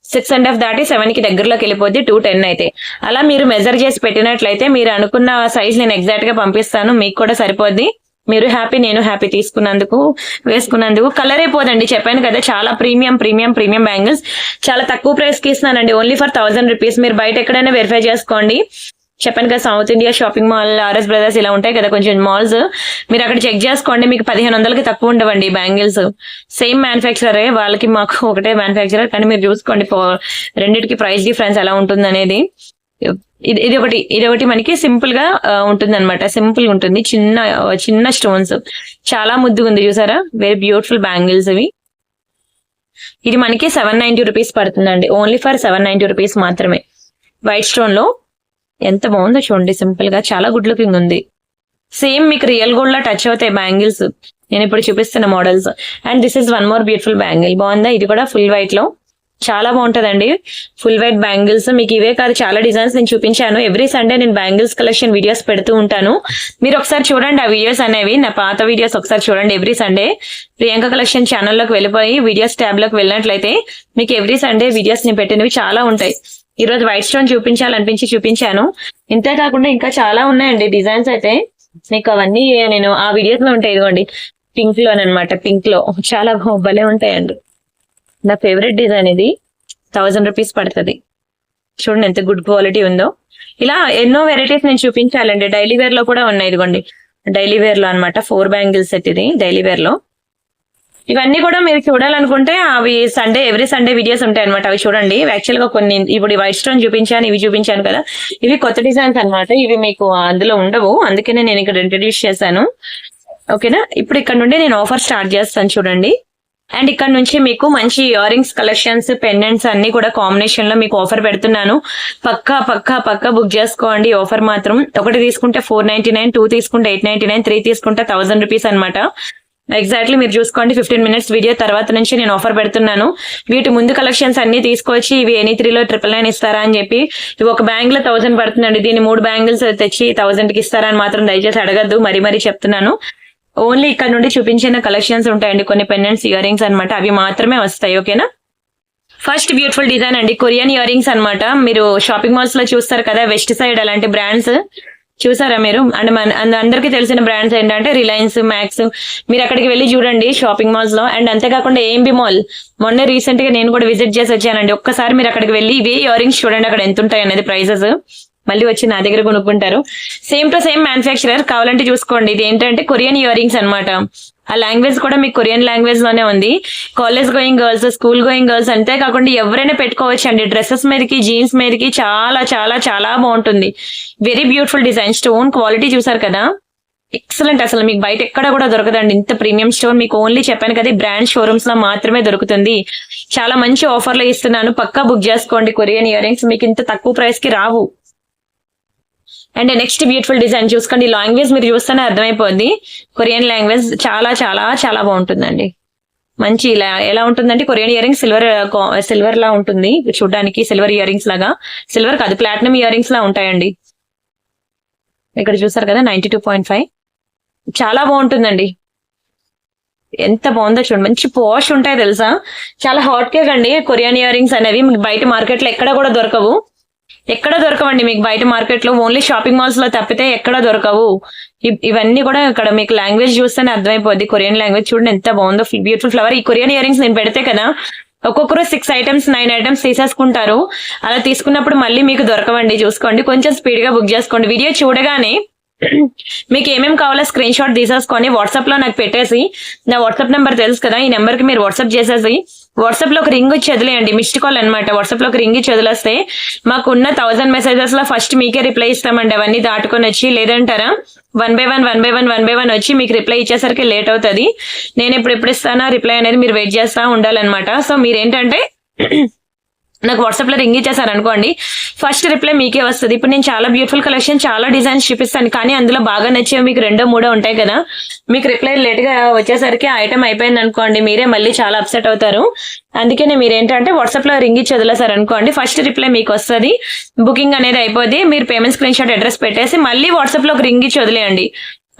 6.5 దాటి 7 కి దగ్గరలోకి వెళ్ళిపోద్ది. 210 అయితే అలా మీరు మెజర్ చేసి పెట్టినట్లయితే మీరు అనుకున్న సైజ్ నేను ఎగ్జాక్ట్ గా పంపిస్తాను, మీకు కూడా సరిపోద్ది. మీరు హ్యాపీ, నేను హ్యాపీ తీసుకున్నందుకు, వేసుకున్నందుకు. కలర్ అయిపోదండి, చెప్పాను కదా, చాలా ప్రీమియం బ్యాంగిల్స్. చాలా తక్కువ ప్రైస్ కి ఇస్తున్నానండి, ఓన్లీ ఫర్ 1000 రూపీస్. మీరు బయట ఎక్కడైనా వెరిఫై చేసుకోండి. చెప్పాను కదా, south India shopping mall, RS brothers ఇలా ఉంటాయి కదా కొంచెం మాల్స్, మీరు అక్కడ చెక్ చేసుకోండి. మీకు 1500కి తక్కువ ఉండవండి బ్యాంగిల్స్. సేమ్ మ్యానుఫ్యాక్చరరే, వాళ్ళకి మాకు ఒకటే మ్యానుఫ్యాక్చరర్, కానీ మీరు చూసుకోండి రెండింటికి ప్రైస్ డిఫరెన్స్ ఎలా ఉంటుంది అనేది. ఇది ఒకటి మనకి సింపుల్ గా ఉంటుంది అనమాట. సింపుల్ గా ఉంటుంది, చిన్న స్టోన్స్, చాలా ముద్దుగా ఉంది చూసారా. వెరీ బ్యూటిఫుల్ బ్యాంగిల్స్ ఇవి. ఇది మనకి 790 రూపీస్ పడుతుందండి, ఓన్లీ ఫర్ 790 రూపీస్ మాత్రమే. వైట్ స్టోన్ లో ఎంత బాగుందో చూడండి, సింపుల్ గా, చాలా గుడ్ లుకింగ్ ఉంది. సేమ్ మీకు రియల్ గోల్డ్ లా టచ్ అవుతాయి బ్యాంగిల్స్, నేను ఇప్పుడు చూపిస్తున్న models. And this is one more beautiful bangle, బాగుందా. ఇది కూడా ఫుల్ వైట్ లో చాలా బాగుంటదండి. ఫుల్ వైట్ బ్యాంగిల్స్ మీకు ఇవే కాదు, చాలా డిజైన్స్ నేను చూపించాను. ఎవ్రీ సండే నేను బ్యాంగిల్స్ కలెక్షన్ వీడియోస్ పెడుతూ ఉంటాను, మీరు ఒకసారి చూడండి ఆ వీడియోస్ అనేవి. నా పాత వీడియోస్ ఒకసారి చూడండి. ఎవ్రీ సండే ప్రియాంక కలెక్షన్ ఛానల్లోకి వెళ్ళిపోయి వీడియోస్ ట్యాబ్ లోకి వెళ్ళినట్లయితే మీకు ఎవ్రీ సండే వీడియోస్ నేను పెట్టినవి చాలా ఉంటాయి. ఈ రోజు వైట్ స్టోన్ చూపించాలనిపించి చూపించాను. ఇంతే కాకుండా ఇంకా చాలా ఉన్నాయండి డిజైన్స్ అయితే. మీకు అవన్నీ నేను ఆ వీడియోస్ లో ఉంటాయి. ఇదిగోండి పింక్ లోనమాట, పింక్ లో చాలా భలే ఉంటాయండి. నా ఫేవరెట్ డిజైన్ ఇది. 1000 రూపీస్ పడుతుంది. చూడండి ఎంత గుడ్ క్వాలిటీ ఉందో. ఇలా ఎన్నో వెరైటీస్ నేను చూపించాలండి. డైలీ వేర్ లో కూడా ఉన్నాయి. ఇదిగోండి డైలీ వేర్ లో అనమాట, 4 బ్యాంగిల్స్ సెట్ ఇది డైలీ వేర్ లో. ఇవన్నీ కూడా మీరు చూడాలనుకుంటే అవి ఎవ్రీ సండే వీడియోస్ ఉంటాయి అనమాట, అవి చూడండి. యాక్చువల్ గా కొన్ని ఇప్పుడు వైట్ స్టోన్ చూపించాను, ఇవి చూపించాను కదా, ఇవి కొత్త డిజైన్స్ అనమాట. ఇవి మీకు అందులో ఉండవు, అందుకనే నేను ఇక్కడ ఇంట్రడ్యూస్ చేశాను. ఓకేనా. ఇప్పుడు ఇక్కడ నుండి నేను ఆఫర్ స్టార్ట్ చేస్తాను చూడండి. అండ్ ఇక్కడ నుంచి మీకు మంచి ఇయర్ రింగ్స్ కలెక్షన్స్, పెండెంట్స్ అన్ని కూడా కాంబినేషన్ లో మీకు ఆఫర్ పెడుతున్నాను. పక్కా బుక్ చేసుకోండి. ఆఫర్ మాత్రం ఒకటి తీసుకుంటే 499, 2 తీసుకుంటే 899, 3 తీసుకుంటే 1000 రూపీస్ అనమాట. ఎగ్జాక్ట్లీ మీరు చూసుకోండి. 15 మినిట్స్ వీడియో తర్వాత నుంచి నేను ఆఫర్ పెడుతున్నాను. వీటి ముందు కలెక్షన్స్ అన్ని తీసుకొచ్చి ఇవి ఎనీ3లో 999 ఇస్తారా అని చెప్పి, ఇవి ఒక బ్యాంగిల్ 1000 పడుతుందండి. దీన్ని 3 బ్యాంగిల్స్ తెచ్చి 1000 కి ఇస్తారా అని మాత్రం దయచేసి అడగద్దు. మరీ చెప్తున్నాను. ఓన్లీ ఇక్కడ నుండి చూపించిన కలెక్షన్స్ ఉంటాయండి. కొన్ని పెండెంట్స్, ఇయర్ రింగ్స్ అనమాట, అవి మాత్రమే వస్తాయి. ఓకేనా. ఫస్ట్ బ్యూటిఫుల్ డిజైన్ అండి, కొరియన్ ఇయర్ రింగ్స్ అనమాట. మీరు షాపింగ్ మాల్స్ లో చూస్తారు కదా, వెస్ట్ సైడ్ అలాంటి బ్రాండ్స్ చూసారా మీరు? అంటే అందరికీ తెలిసిన బ్రాండ్స్ ఏంటంటే రిలయన్స్, మ్యాక్స్. మీరు అక్కడికి వెళ్ళి చూడండి షాపింగ్ మాల్స్ లో. అండ్ అంతేకాకుండా ఏఎంబి మాల్ మొన్న రీసెంట్ గా నేను కూడా విజిట్ చేసి వచ్చానండి. ఒక్కసారి మీరు అక్కడికి వెళ్ళి ఇవే ఇయర్ రింగ్స్ చూడండి, అక్కడ ఎంత ఉంటాయి అనేది ప్రైసెస్. మళ్ళీ వచ్చి నా దగ్గర కొనుక్కుంటారు. సేమ్ టు సేమ్ మ్యానుఫ్యాక్చరర్, కావాలంటే చూసుకోండి. ఇది ఏంటంటే కొరియన్ ఇయర్ రింగ్స్ అనమాట. ఆ లాంగ్వేజ్ కూడా మీకు కొరియన్ లాంగ్వేజ్ లోనే ఉంది. College going girls, school going girls, అంతేకాకుండా ఎవరైనా పెట్టుకోవచ్చు అండి. డ్రెస్సెస్ మీదకి, జీన్స్ మీదకి చాలా బాగుంటుంది. Very beautiful design. Stone quality చూసారు కదా, ఎక్సలెంట్. అసలు మీకు బయట ఎక్కడ కూడా దొరకదండి ఇంత ప్రీమియం స్టోన్. మీకు ఓన్లీ చెప్పాను కదా, బ్రాండ్ షోరూమ్స్ లో మాత్రమే దొరుకుతుంది. చాలా మంచి ఆఫర్ లో ఇస్తున్నాను. పక్కా బుక్ చేసుకోండి. కొరియన్ ఇయర్ రింగ్స్ మీకు ఇంత తక్కువ ప్రైస్ కి రావు. అండ్ నెక్స్ట్ బ్యూటిఫుల్ డిజైన్ చూసుకోండి. లాంగ్వేజ్ మీరు చూస్తేనే అర్థమైపోద్ది. కొరియన్ లాంగ్వేజ్ చాలా బాగుంటుందండి. మంచి ఎలా ఉంటుందంటే కొరియన్ ఇయర్ రింగ్స్ సిల్వర్ లా ఉంటుంది చూడడానికి. సిల్వర్ ఇయర్ రింగ్స్ లాగా, సిల్వర్ కాదు ప్లాటినం ఇయర్ రింగ్స్ లా ఉంటాయండి. ఇక్కడ చూసారు కదా 92.5, చాలా బాగుంటుందండి. ఎంత బాగుందో చూడండి. మంచి పాష్ ఉంటాయి తెలుసా. చాలా హాట్ కేక్ అండి కొరియన్ ఇయర్ రింగ్స్ అనేవి. మీకు బయట మార్కెట్ లో ఎక్కడ కూడా దొరకవు. ఎక్కడ దొరకవండి మీకు బయట మార్కెట్ లో. ఓన్లీ షాపింగ్ మాల్స్ లో తప్పితే ఎక్కడ దొరకవు. ఇవన్నీ కూడా ఇక్కడ మీకు లాంగ్వేజ్ చూస్తేనే అర్థమైపోద్ది. కొరియన్ లాంగ్వేజ్ చూడండి ఎంత బాగుందో. Beautiful flower. ఈ కొరియన్ ఇయర్ రింగ్స్ నేను పెడితే కదా, ఒక్కొక్కరు 6 ఐటమ్స్ 9 ఐటమ్స్ తీసేసుకుంటారు. అలా తీసుకున్నప్పుడు మళ్ళీ మీకు దొరకవండి. చూసుకోండి, కొంచెం స్పీడ్ గా బుక్ చేసుకోండి. వీడియో చూడగానే మీకు ఏమేమి కావాలో స్క్రీన్ షాట్ తీసేసుకొని వాట్సాప్ లో నాకు పెట్టేసి, నా వాట్సాప్ నెంబర్ తెలుసు కదా, ఈ నెంబర్ కి మీరు వాట్సాప్ చేసేసి వాట్సాప్ లో ఒక రింగ్ ఇచ్చి వదిలేయండి. మిస్డ్ కాల్ అనమాట. వాట్సాప్ లో ఒక రింగ్ ఇచ్చి వదిలేస్తే మాకున్న 1000 మెసేజెస్ లో ఫస్ట్ మీకే రిప్లై ఇస్తామండి. అవన్నీ దాటుకొని వచ్చి, లేదంటారా 1 by 1 వచ్చి మీకు రిప్లై ఇచ్చేసరికి లేట్ అవుతుంది. నేను ఎప్పుడు ఇస్తానా రిప్లై అనేది మీరు వెయిట్ చేస్తా ఉండాలన్నమాట. సో మీరేంటంటే నాకు వాట్సాప్ లో రింగ్ ఇచ్చేసారు అనుకోండి, ఫస్ట్ రిప్లై మీకే వస్తుంది. ఇప్పుడు నేను చాలా బ్యూటిఫుల్ కలెక్షన్, చాలా డిజైన్స్ చూపిస్తాను, కానీ అందులో బాగా నచ్చేవి మీకు 2-3 ఉంటాయి కదా. మీకు రిప్లై లేట్ గా వచ్చేసరికి ఆ ఐటమ్ అయిపోయింది అనుకోండి, మీరే మళ్ళీ చాలా అప్సెట్ అవుతారు. అందుకనే మీరు ఏంటంటే వాట్సాప్ లో రింగ్ ఇచ్చి వదిలేసారు అనుకోండి, ఫస్ట్ రిప్లై మీకు వస్తుంది. బుకింగ్ అనేది అయిపోద్ది. మీరు పేమెంట్ స్క్రీన్ షాట్ అడ్రస్ పెట్టేసి మళ్ళీ వాట్సాప్ లో ఒక రింగ్ ఇచ్చి వదిలేయండి.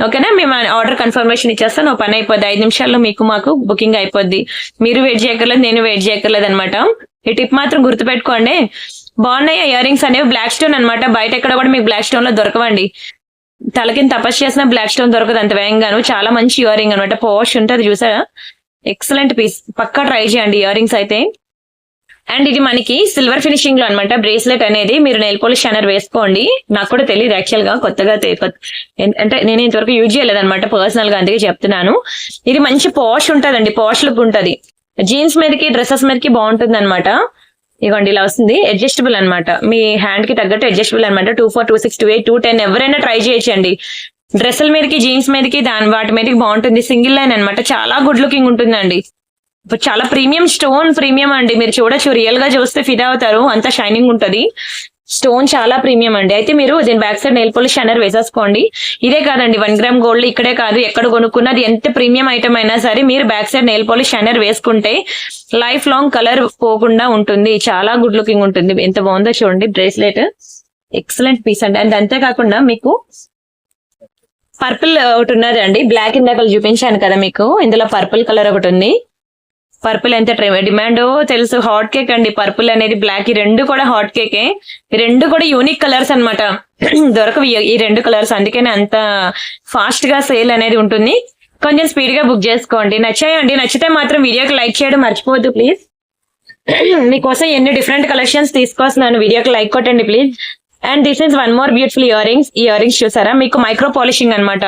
ఓకేనా. మేము ఆర్డర్ కన్ఫర్మేషన్ ఇచ్చేస్తాం. నువ్వు పని అయిపోద్ది. 5 నిమిషాల్లో మీకు మాకు బుకింగ్ అయిపోద్ది. మీరు వెయిట్ చేయక్కర్లేదు, నేను వెయిట్ చేయక్కర్లేదు అనమాట. ఈ టిప్ మాత్రం గుర్తుపెట్టుకోండి. బాగున్నాయి ఇయర్ రింగ్స్ అనేవి. బ్లాక్ స్టోన్ అనమాట. బయట ఎక్కడ కూడా మీకు బ్లాక్ స్టోన్ లో దొరకవండి. తలకింద తపస్సు చేసిన బ్లాక్ స్టోన్ దొరకదు అంత వేగంగాను. చాలా మంచి ఇయర్ రింగ్ అనమాట. పాష్ ఉంటుంది చూసారా. Excellent piece. పక్కా ట్రై చేయండి ఇయర్ రింగ్స్ అయితే. అండ్ ఇది మనకి సిల్వర్ ఫినిషింగ్ లో అనమాట. బ్రేస్లెట్ అనేది మీరు నెయిల్ పాలిష్ షైనర్ వేసుకోండి. నాకు కూడా తెలియదు యాక్చువల్ గా, కొత్తగా అంటే నేను ఇంతవరకు యూజ్ చేయలేదు అనమాట పర్సనల్ గా, అందుకే చెప్తున్నాను. ఇది మంచి పాష్ ఉంటదండి, పాష్ లుక్ ఉంటది. జీన్స్ మీదకి, డ్రెస్సెస్ మీదకి బాగుంటుంది అనమాట. ఇదిగోండి ఇలా వస్తుంది. అడ్జస్టబుల్ అనమాట. మీ హ్యాండ్ కి తగ్గట్టు అడ్జస్టబుల్ అనమాట. 2-4, 2-6, 2-8, 2-10 ఎవరైనా ట్రై చేయొచ్చండి. డ్రెస్సుల మీదకి, జీన్స్ మీదకి, వాటి మీదకి బాగుంటుంది. సింగిల్ లైన్ అనమాట. చాలా గుడ్ లుకింగ్ ఉంటుందండి. చాలా ప్రీమియం స్టోన్, ప్రీమియం అండి. మీరు చూడొచ్చు, రియల్ గా చూస్తే ఫిదా అవుతారు. అంత షైనింగ్ ఉంటది. స్టోన్ చాలా ప్రీమియం అండి. అయితే మీరు దీని back side nail polish shiner వేసేసుకోండి. ఇదే కాదండి, 1 గ్రామ్ గోల్డ్ ఇక్కడే కాదు, ఎక్కడ కొనుక్కున్నది ఎంత ప్రీమియం ఐటమ్ అయినా సరే మీరు back side nail polish shiner వేసుకుంటే లైఫ్ లాంగ్ కలర్ పోకుండా ఉంటుంది. చాలా గుడ్ లుకింగ్ ఉంటుంది. ఎంత బాగుందో చూడండి బ్రేస్లెట్. ఎక్సలెంట్ పీస్ అండి. అండ్ అంతేకాకుండా మీకు పర్పుల్ ఒకటి ఉన్నది అండి. బ్లాక్ ఇందాక చూపించాను కదా మీకు, ఇందులో పర్పుల్ కలర్ ఒకటి ఉంది. పర్పుల్ ఎంత డిమాండ్ తెలుసు. హాట్ కేక్ అండి పర్పుల్ అనేది, బ్లాక్. ఈ రెండు కూడా హాట్ కేకే. ఈ రెండు కూడా యూనిక్ కలర్స్ అనమాట. దొరకవు ఈ 2 కలర్స్. అందుకనే అంత ఫాస్ట్ గా సేల్ అనేది ఉంటుంది. కొంచెం స్పీడ్ గా బుక్ చేసుకోండి. నచ్చాయండి. నచ్చితే మాత్రం వీడియోకి లైక్ చేయడం మర్చిపోవద్దు ప్లీజ్. మీకోసం ఎన్ని డిఫరెంట్ కలెక్షన్స్ తీసుకొస్తున్నాను. వీడియోకి లైక్ కొట్టండి please. And this is 1 more beautiful ear rings. ఈ ఇయర్ రింగ్స్ చూసారా, మీకు మైక్రో పాలిషింగ్ అనమాట.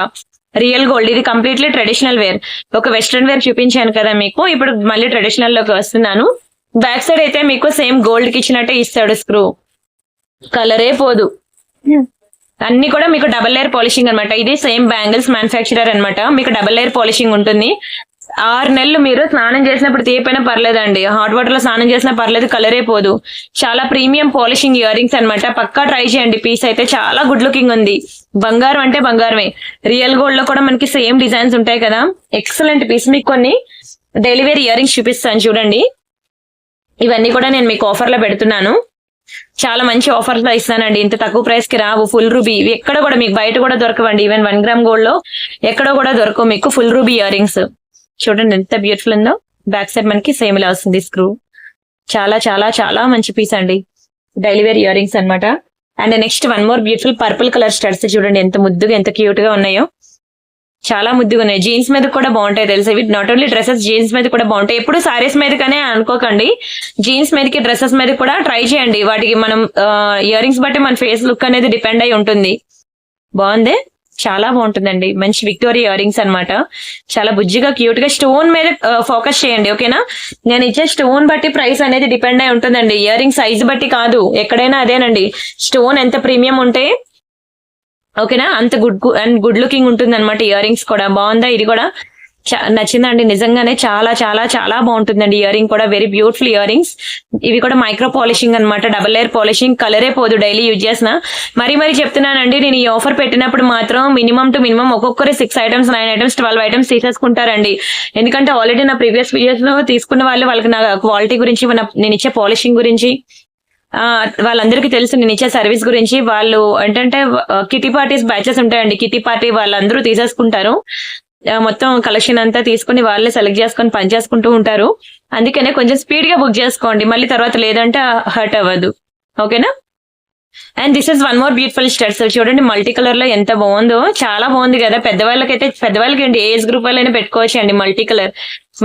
Real gold. ఇది కంప్లీట్లీ ట్రెడిషనల్ వేర్. ఒక వెస్ట్రన్ వేర్ చూపించాను కదా మీకు, ఇప్పుడు మళ్ళీ ట్రెడిషనల్ లోకి వస్తున్నాను. బ్యాక్ సైడ్ అయితే మీకు సేమ్ గోల్డ్ కి ఇచ్చినట్టే ఇస్తాడు స్క్రూ. కలరే పోదు. అన్ని కూడా మీకు డబల్ లేయర్ పాలిషింగ్ అనమాట. ఇది సేమ్ బ్యాంగిల్స్ మ్యానుఫ్యాక్చరర్ అనమాట. మీకు డబల్ లేయర్ పాలిషింగ్ ఉంటుంది. 6 నెలలు మీరు స్నానం చేసినప్పుడు తీయపోయినా పర్లేదండి, హాట్ వాటర్ లో స్నానం చేసినా పర్లేదు, కలరే పోదు. చాలా ప్రీమియం పాలిషింగ్ ఇయర్ రింగ్స్ అనమాట. పక్కా ట్రై చేయండి. పీస్ అయితే చాలా గుడ్ లుకింగ్ ఉంది. బంగారం అంటే బంగారమే. రియల్ గోల్డ్ లో కూడా మనకి సేమ్ డిజైన్స్ ఉంటాయి కదా. Excellent piece. మీకు కొన్ని డైలీ వేర్ ఇయర్ రింగ్స్ చూపిస్తాను చూడండి. ఇవన్నీ కూడా నేను మీకు ఆఫర్ లో పెడుతున్నాను. చాలా మంచి ఆఫర్స్ లో ఇస్తానండి. ఇంత తక్కువ ప్రైస్ కి రావు. ఫుల్ రూబీ ఇవి ఎక్కడ కూడా మీకు బయట కూడా దొరకవండి. ఈవెన్ 1 గ్రామ్ గోల్డ్ లో ఎక్కడ కూడా దొరకవు మీకు ఫుల్ రూబీ ఇయర్ రింగ్స్. చూడండి ఎంత బ్యూటిఫుల్ ఉందో. బ్యాక్ సైడ్ మనకి సేమ్ ఇలా వస్తుంది స్క్రూ. చాలా చాలా చాలా మంచి పీస్ అండి. డైలీ వేర్ ఇయర్ రింగ్స్ అనమాట. And next 1 more beautiful purple colour studs చూడండి ఎంత ముద్దుగా ఎంత క్యూట్ గా ఉన్నాయో. చాలా ముద్దుగా ఉన్నాయి. జీన్స్ మీద కూడా బాగుంటాయి తెలుసు. ఇవి నాట్ ఓన్లీ డ్రెస్సెస్, జీన్స్ మీద కూడా బాగుంటాయి. ఎప్పుడు సారీస్ మీదకనే అనుకోకండి, జీన్స్ మీదకి డ్రెస్సెస్ మీద కూడా ట్రై చేయండి. వాటికి మనం ఇయర్ రింగ్స్ బట్టి మన ఫేస్ లుక్ అనేది డిపెండ్ అయి ఉంటుంది. బాగుంది, చాలా బాగుంటుందండి. మంచి విక్టోరియా ఇయర్ రింగ్స్ అనమాట. చాలా బుజ్జిగా క్యూట్ గా స్టోన్ మీద ఫోకస్ చేయండి, ఓకేనా. నేను ఇచ్చే స్టోన్ బట్టి ప్రైస్ అనేది డిపెండ్ అయి ఉంటుందండి. ఇయర్ రింగ్ సైజ్ బట్టి కాదు, ఎక్కడైనా అదేనండి. స్టోన్ ఎంత ప్రీమియం ఉంటే ఓకేనా అంత గుడ్ లుకింగ్ ఉంటుంది అనమాట. ఇయర్ రింగ్స్ కూడా బాగుందా, ఇది కూడా నచ్చిందండి నిజంగానే. చాలా చాలా చాలా బాగుంటుందండి. ఇయర్ రింగ్ కూడా వెరీ బ్యూటిఫుల్ ఇయర్ రింగ్స్. ఇవి కూడా మైక్రో పాలిషింగ్ అనమాట. డబుల్ లేయర్ పాలిషింగ్, కలరే పోదు డైలీ యూజ్ చేసిన. మరి చెప్తున్నానండి, నేను ఈ ఆఫర్ పెట్టినప్పుడు మాత్రం మినిమం టు మినిమం ఒక్కొక్కరి 6 ఐటమ్స్ 9 ఐటమ్స్ 12 ఐటమ్స్ తీసేసుకుంటారండి. ఎందుకంటే ఆల్రెడీ నా ప్రీవియస్ వీడియోస్ లో తీసుకున్న వాళ్ళకి నా క్వాలిటీ గురించి, నేను ఇచ్చే పాలిషింగ్ గురించి వాళ్ళందరికీ తెలుసు. నేను ఇచ్చే సర్వీస్ గురించి. వాళ్ళు ఏంటంటే కిటీ పార్టీస్ బ్యాచెస్ ఉంటాయండి. కిటీ పార్టీ వాళ్ళందరూ తీసేసుకుంటారు. మొత్తం కలెక్షన్ అంతా తీసుకుని వాళ్ళే సెలెక్ట్ చేసుకొని పని చేసుకుంటూ ఉంటారు. అందుకనే కొంచెం స్పీడ్ గా బుక్ చేసుకోండి, మళ్ళీ తర్వాత లేదంటే హర్ట్ అవ్వదు, ఓకేనా. And this is 1 more beautiful studs చూడండి. మల్టీ కలర్ లో ఎంత బాగుందో, చాలా బాగుంది కదా. పెద్దవాళ్ళకి ఏంటి, ఏజ్ గ్రూప్ వాళ్ళైనా పెట్టుకోవచ్చు అండి. మల్టీ కలర్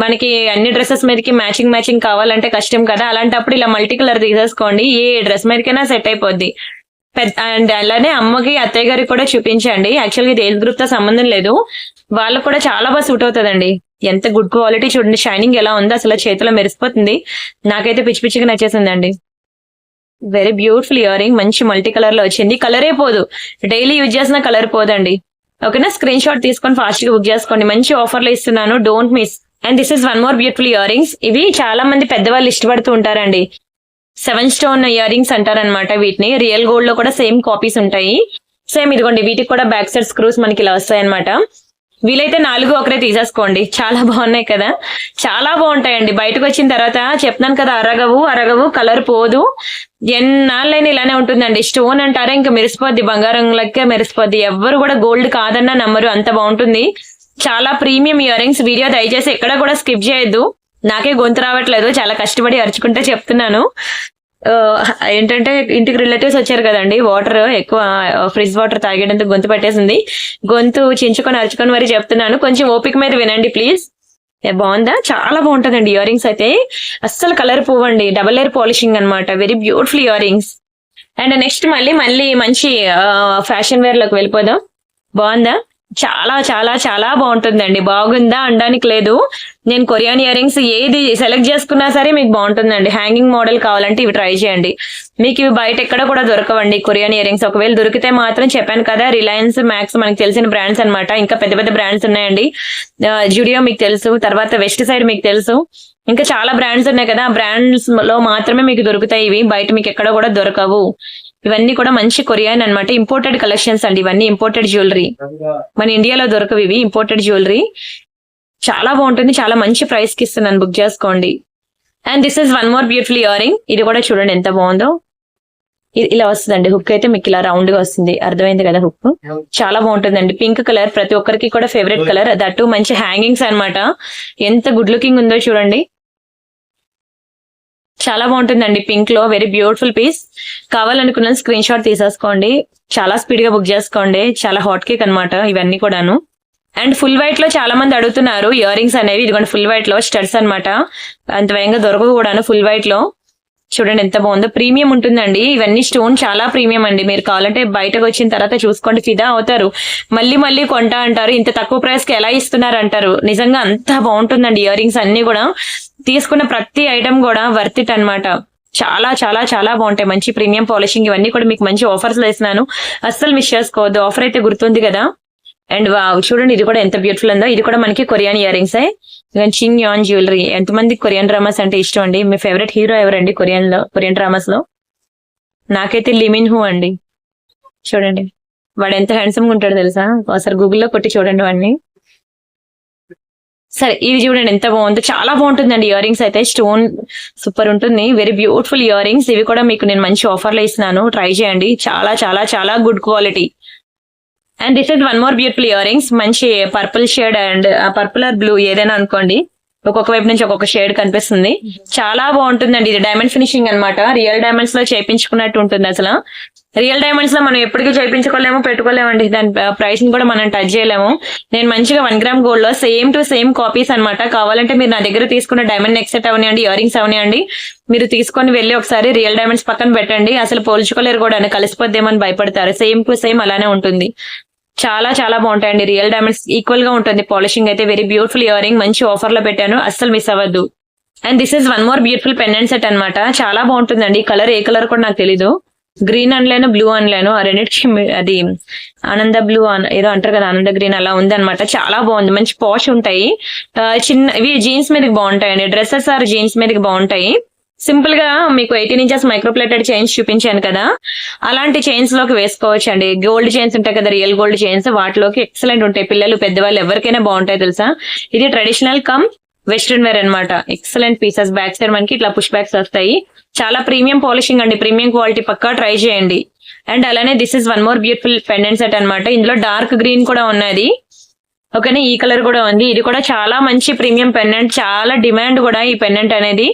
మనకి అన్ని డ్రెస్సెస్ మీదకి మ్యాచింగ్ కావాలంటే కష్టం కదా. అలాంటప్పుడు ఇలా మల్టీ కలర్ తీసేసుకోండి, ఏ డ్రెస్ మీదకైనా సెట్ అయిపోద్ది. అండ్ అలానే అమ్మకి అత్తయ్య గారికి కూడా చూపించండి. యాక్చువల్గా ఇది ఏజ్ గ్రూప్ తో సంబంధం లేదు, వాళ్ళకు కూడా చాలా బాగా సూట్ అవుతుందండి. ఎంత గుడ్ క్వాలిటీ చూడండి. షైనింగ్ ఎలా ఉందో అసలు చేతిలో మెరిసిపోతుంది. నాకైతే పిచ్చిగా నచ్చేసిందండి. Very beautiful earring. మంచి మల్టీ కలర్ లో వచ్చింది. కలరే పోదు, డైలీ యూజ్ చేసిన కలర్ పోదండి, ఓకేనా. స్క్రీన్ షాట్ తీసుకొని ఫాస్ట్ గా బుక్ చేసుకోండి. మంచి ఆఫర్లు ఇస్తున్నాను, don't miss. And this is 1 more beautiful ear rings. ఇవి చాలా మంది పెద్దవాళ్ళు ఇష్టపడుతూ ఉంటారండి. 7 స్టోన్ ఇయర్ రింగ్స్ అంటారనమాట వీటిని. రియల్ గోల్డ్ లో కూడా సేమ్ కాపీస్ ఉంటాయి. సేమ్ ఇదిగోండి, వీటికి కూడా బ్యాక్ సైడ్ స్క్రూస్ మనకి ఇలా వస్తాయి అనమాట. వీలైతే 4 ఒకరే తీసేసుకోండి. చాలా బాగున్నాయి కదా, చాలా బాగుంటాయండి. బయటకు వచ్చిన తర్వాత చెప్తున్నాను కదా, అరగవు, కలర్ పోదు, ఎన్నాళ్ళైనా ఇలానే ఉంటుందండి. స్టోన్ అంటారా ఇంకా మెరిసిపోద్ది, బంగారం లెక్క మెరిసిపోద్ది. ఎవ్వరు కూడా గోల్డ్ కాదన్నా నమ్మరు, అంత బాగుంటుంది. చాలా ప్రీమియం ఇయర్ రింగ్స్. వీడియో దయచేసి ఎక్కడ కూడా స్కిప్ చేయొద్దు. నాకే గొంతు రావట్లేదు, చాలా కష్టపడి అరుచుకుంటే చెప్తున్నాను. ఏంటంటే ఇంటికి రిలేటివ్స్ వచ్చారు కదండి, వాటర్ ఎక్కువ ఫ్రిడ్జ్ వాటర్ తాగేటందుకు గొంతు పట్టేసింది. గొంతు చించుకొని అరుచుకొని మరి చెప్తున్నాను, కొంచెం ఓపిక మీద వినండి ప్లీజ్. బాగుందా, చాలా బాగుంటుందండి. ఇయర్ రింగ్స్ అయితే అస్సలు కలర్ పోవండి. డబల్ లేయర్ పాలిషింగ్ అనమాట. Very beautiful ear rings. And next మళ్ళీ మంచి ఫ్యాషన్ వేర్ లోకి వెళ్ళిపోదాం. బాగుందా, చాలా చాలా చాలా బాగుంటుందండి. బాగుందా అనడానికి లేదు. నేను కొరియన్ ఇయర్ రింగ్స్ ఏది సెలెక్ట్ చేసుకున్నా సరే మీకు బాగుంటుందండి. హ్యాంగింగ్ మోడల్ కావాలంటే ఇవి ట్రై చేయండి. మీకు ఇవి బయట ఎక్కడ కూడా దొరకవండి కొరియన్ ఇయర్ రింగ్స్. ఒకవేళ దొరికితే మాత్రం చెప్పాను కదా, రిలయన్స్, మ్యాక్స్ మనకి తెలిసిన బ్రాండ్స్ అనమాట. ఇంకా పెద్ద బ్రాండ్స్ ఉన్నాయండి. జుడియో మీకు తెలుసు, తర్వాత వెస్ట్ సైడ్ మీకు తెలుసు, ఇంకా చాలా బ్రాండ్స్ ఉన్నాయి కదా. ఆ బ్రాండ్స్ లో మాత్రమే మీకు దొరుకుతాయి ఇవి, బయట మీకు ఎక్కడ కూడా దొరకవు. ఇవన్నీ కూడా మంచి కొరియన్ అన్నమాట. ఇంపోర్టెడ్ కలెక్షన్స్ అండి ఇవన్నీ. ఇంపోర్టెడ్ జ్యువెలరీ, మన ఇండియాలో దొరకవు ఇవి. ఇంపోర్టెడ్ జ్యువెలరీ చాలా బాగుంటుంది. చాలా మంచి ప్రైస్ కి ఇస్తున్నాను, బుక్ చేసుకోండి. And this is 1 more beautiful ear ring. ఇది కూడా చూడండి ఎంత బాగుందో. ఇలా వస్తుందండి హుక్ అయితే మీకు ఇలా రౌండ్ గా వస్తుంది. అర్థమైంది కదా హుక్. చాలా బాగుంటుందండి. పింక్ కలర్ ప్రతి ఒక్కరికి కూడా ఫేవరెట్ కలర్. దట్టు మంచి హ్యాంగింగ్స్ అన్నమాట. ఎంత గుడ్ లుకింగ్ ఉందో చూడండి. చాలా బాగుంటుందండి పింక్ లో. Very beautiful piece. కావాలనుకున్న స్క్రీన్ షాట్ తీసేసుకోండి. చాలా స్పీడ్ గా బుక్ చేసుకోండి. చాలా హాట్ కేక్ అనమాట ఇవన్నీ కూడాను. అండ్ ఫుల్ వైట్ లో చాలా మంది అడుగుతున్నారు ఇయర్ రింగ్స్ అనేవి. ఇదిగోండి ఫుల్ వైట్ లో స్టడ్స్ అనమాట. అంత వేగంగా దొరకవు కూడాను. ఫుల్ వైట్ లో చూడండి ఎంత బాగుందో. ప్రీమియం ఉంటుందండి ఇవన్నీ. స్టోన్ చాలా ప్రీమియం అండి. మీరు కావాలంటే బయటకు వచ్చిన తర్వాత చూసుకోండి, ఫిదా అవుతారు. మళ్ళీ కొంటా అంటారు, ఇంత తక్కువ ప్రైస్ కి ఎలా ఇస్తున్నారు అంటారు. నిజంగా అంత బాగుంటుందండి ఇయర్ రింగ్స్ అన్ని కూడా. తీసుకున్న ప్రతి ఐటమ్ కూడా వర్త్ ఇట్ అనమాట. చాలా చాలా చాలా బాగుంటాయి. మంచి ప్రీమియం పాలిషింగ్. ఇవన్నీ కూడా మీకు మంచి ఆఫర్స్ లో ఇస్తున్నాను, అస్సలు మిస్ చేసుకోవద్దు. ఆఫర్ అయితే గుర్తుంది కదా. అండ్ చూడండి ఇది కూడా ఎంత బ్యూటిఫుల్ ఉందో. ఇది కూడా మనకి కొరియన్ ఇయర్ రింగ్స్. చింగ్ యాన్ జ్యువెలరీ. ఎంతమంది కొరియన్ డ్రామాస్ అంటే ఇష్టం అండి? మీ ఫేవరెట్ హీరో ఎవరండి కొరియన్ డ్రామాస్ లో? నాకైతే లిమిన్ హూ అండి. చూడండి వాడు ఎంత హ్యాండ్సమ్ గా ఉంటాడు తెలుసా, ఒకసారి గూగుల్లో కొట్టి చూడండి వాడిని. సరే ఇది చూడండి ఎంత బాగుందో, చాలా బాగుంటుందండి. ఇయర్ రింగ్స్ అయితే స్టోన్ సూపర్ ఉంటుంది, వెరీ బ్యూటిఫుల్ ఇయర్ రింగ్స్. ఇవి కూడా మీకు నేను మంచి ఆఫర్ లో ఇస్తున్నాను, ట్రై చేయండి. చాలా చాలా చాలా good quality. And this is one more beautiful earrings. మంచి purple shade and purple or blue ఏదైనా అనుకోండి, ఒక్కొక్క వైపు నుంచి ఒక్కొక్క షేడ్ కనిపిస్తుంది. చాలా బాగుంటుందండి. ఇది డైమండ్ ఫినిషింగ్ అన్నమాట. రియల్ డైమండ్స్ లో చేయించుకున్నట్టు ఉంటుంది. అసలు రియల్ డైమండ్స్ లో మనం ఎప్పటికీ చేయించుకోలేము, పెట్టుకోలేమండి. దాని ప్రైస్ ని కూడా మనం టచ్ చేయలేము. నేను మంచిగా 1 గ్రామ్ గోల్డ్ లో సేమ్ టు సేమ్ కాపీస్ అన్నమాట. కావాలంటే మీరు నా దగ్గర తీసుకున్న డైమండ్ నెక్ సెట్ అవనివ్వండి, ఇయర్ రింగ్స్ అవనివ్వండి, మీరు తీసుకొని వెళ్ళి ఒకసారి రియల్ డైమండ్స్ పక్కన పెట్టండి. అసలు పోల్చుకోలేరు కూడా, కలిసిపోద్దేమని భయపడతారు. సేమ్ టు సేమ్ అలానే ఉంటుంది. చాలా చాలా బాగుంటాయండి. రియల్ డైమండ్స్ ఈక్వల్ గా ఉంటుంది పాలిషింగ్ అయితే. వెరీ బ్యూటిఫుల్ ఇయర్ రింగ్, మంచి ఆఫర్ లో పెట్టాను, అస్సలు మిస్ అవ్వద్దు. And this is one more beautiful pendant set అన్నమాట. చాలా బాగుంటుందండి. కలర్ ఏ కలర్ కూడా నాకు తెలీదు, గ్రీన్ అనలేను, బ్లూ అనలేను, ఆ రెండింటికి అది ఆనంద బ్లూ ఏదో అంటారు కదా, ఆనంద గ్రీన్ అలా ఉంది అనమాట. చాలా బాగుంది, మంచి పాష్ ఉంటాయి. చిన్న ఇవి జీన్స్ మీదకి బాగుంటాయండి, డ్రెస్సెస్ ఆర్ జీన్స్ మీదకి బాగుంటాయి. సింపుల్ గా మీకు 18 ఇంచెస్ మైక్రోప్లేటెడ్ చైన్స్ చూపించాను కదా, అలాంటి చైన్స్ లోకి వేసుకోవచ్చు అండి. గోల్డ్ చైన్స్ ఉంటాయి కదా, రియల్ గోల్డ్ చైన్స్, వాటిలోకి ఎక్సలెంట్ ఉంటాయి. పిల్లలు పెద్దవాళ్ళు ఎవరికైనా బాగుంటాయి తెలుసా. ఇది ట్రెడిషనల్ కమ్ వెస్ట్రన్ వేర్ అన్నమాట. Excellent pieces. బ్యాక్ సైడ్ మనకి ఇట్లా పుష్ బ్యాక్స్ వస్తాయి. చాలా ప్రీమియం పాలిషింగ్ అండి, ప్రీమియం క్వాలిటీ, పక్కా ట్రై చేయండి. అండ్ అలానే this is one more beautiful pendant set అన్నమాట. ఇందులో డార్క్ గ్రీన్ కూడా ఉన్నది, ఓకేనా. ఈ కలర్ కూడా ఉంది. ఇది కూడా చాలా మంచి ప్రీమియం పెండెంట్, చాలా డిమాండ్ కూడా ఈ పెండెంట్ అనేది.